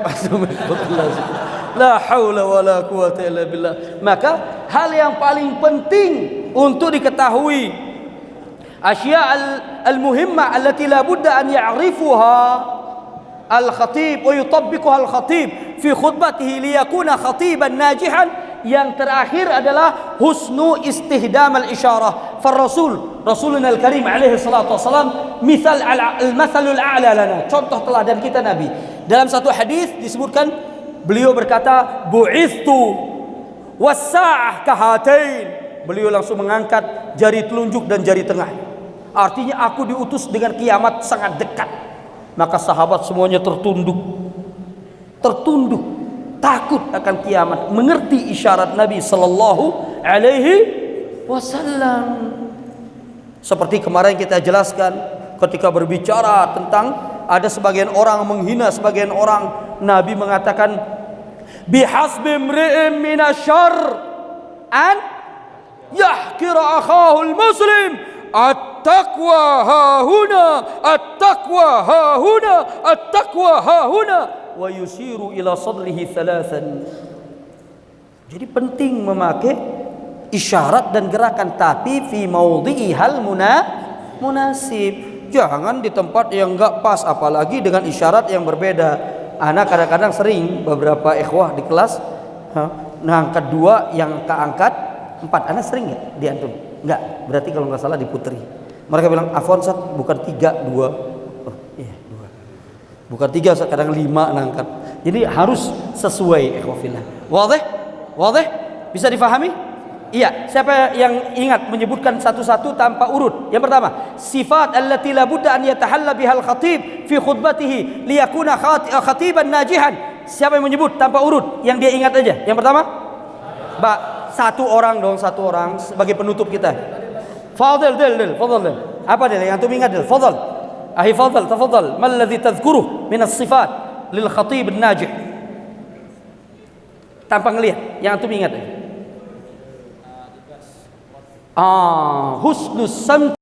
la haula wala quwata illa billah. Maka hal yang paling penting untuk diketahui, asya al-muhimmah allati la budda an ya'rifuha al-khatib wa yutabbiquha al-khatib fi khutbatihi liyakuna khatiban najihan. Yang terakhir adalah husnu istihdam al-isyarah. Rasuluna al-karim alaihi salatu wassalam al-mathalul a'la lana, contoh teladan kita Nabi. Dalam satu hadis disebutkan beliau berkata, bu'ithtu was-sa'ah kahatain. Beliau langsung mengangkat jari telunjuk dan jari tengah. Artinya aku diutus dengan kiamat sangat dekat. Maka sahabat semuanya tertunduk, takut akan kiamat, mengerti isyarat Nabi sallallahu alaihi wasallam. Seperti kemarin kita jelaskan ketika berbicara tentang ada sebagian orang menghina sebagian orang, Nabi mengatakan bihasbi imri'in minasyarr an yahkira akhahul muslim, at-taqwa hahuna, at-taqwa hahuna, at-taqwa hahuna, wa yusiru ila sadrihi thalathan. Jadi penting memakai isyarat dan gerakan, tapi fi maudhi'ihal munasib. Jangan di tempat yang enggak pas, apalagi dengan isyarat yang berbeda. Anak kadang-kadang sering beberapa ikhwah di kelas ngangkat 2 yang keangkat 4. Anak sering enggak diantum? Enggak, berarti kalau enggak salah diputri. Mereka bilang afwan Ustaz, bukan 3, 2. Oh iya 2. Bukan 3, kadang 5 ngangkat. Jadi harus sesuai ikhwah fillah. Wadih? Bisa difahami? Iya, siapa yang ingat menyebutkan satu-satu tanpa urut? Yang pertama, sifat allati la budda an yatahalla bihal khatib fi khutbatihi liyakuna khatiban najihan. Siapa yang menyebut tanpa urut? Yang dia ingat aja. Yang pertama? Satu orang sebagai penutup kita. Fadil. Apa dia yang antum ingat? Fadil. Ahi Fadil, tafadhal. Mal ladzi tadhkuruh min as-sifat lil khatib an-najih? Tanpa ngelihat, yang antum ingat aja. Husnus samt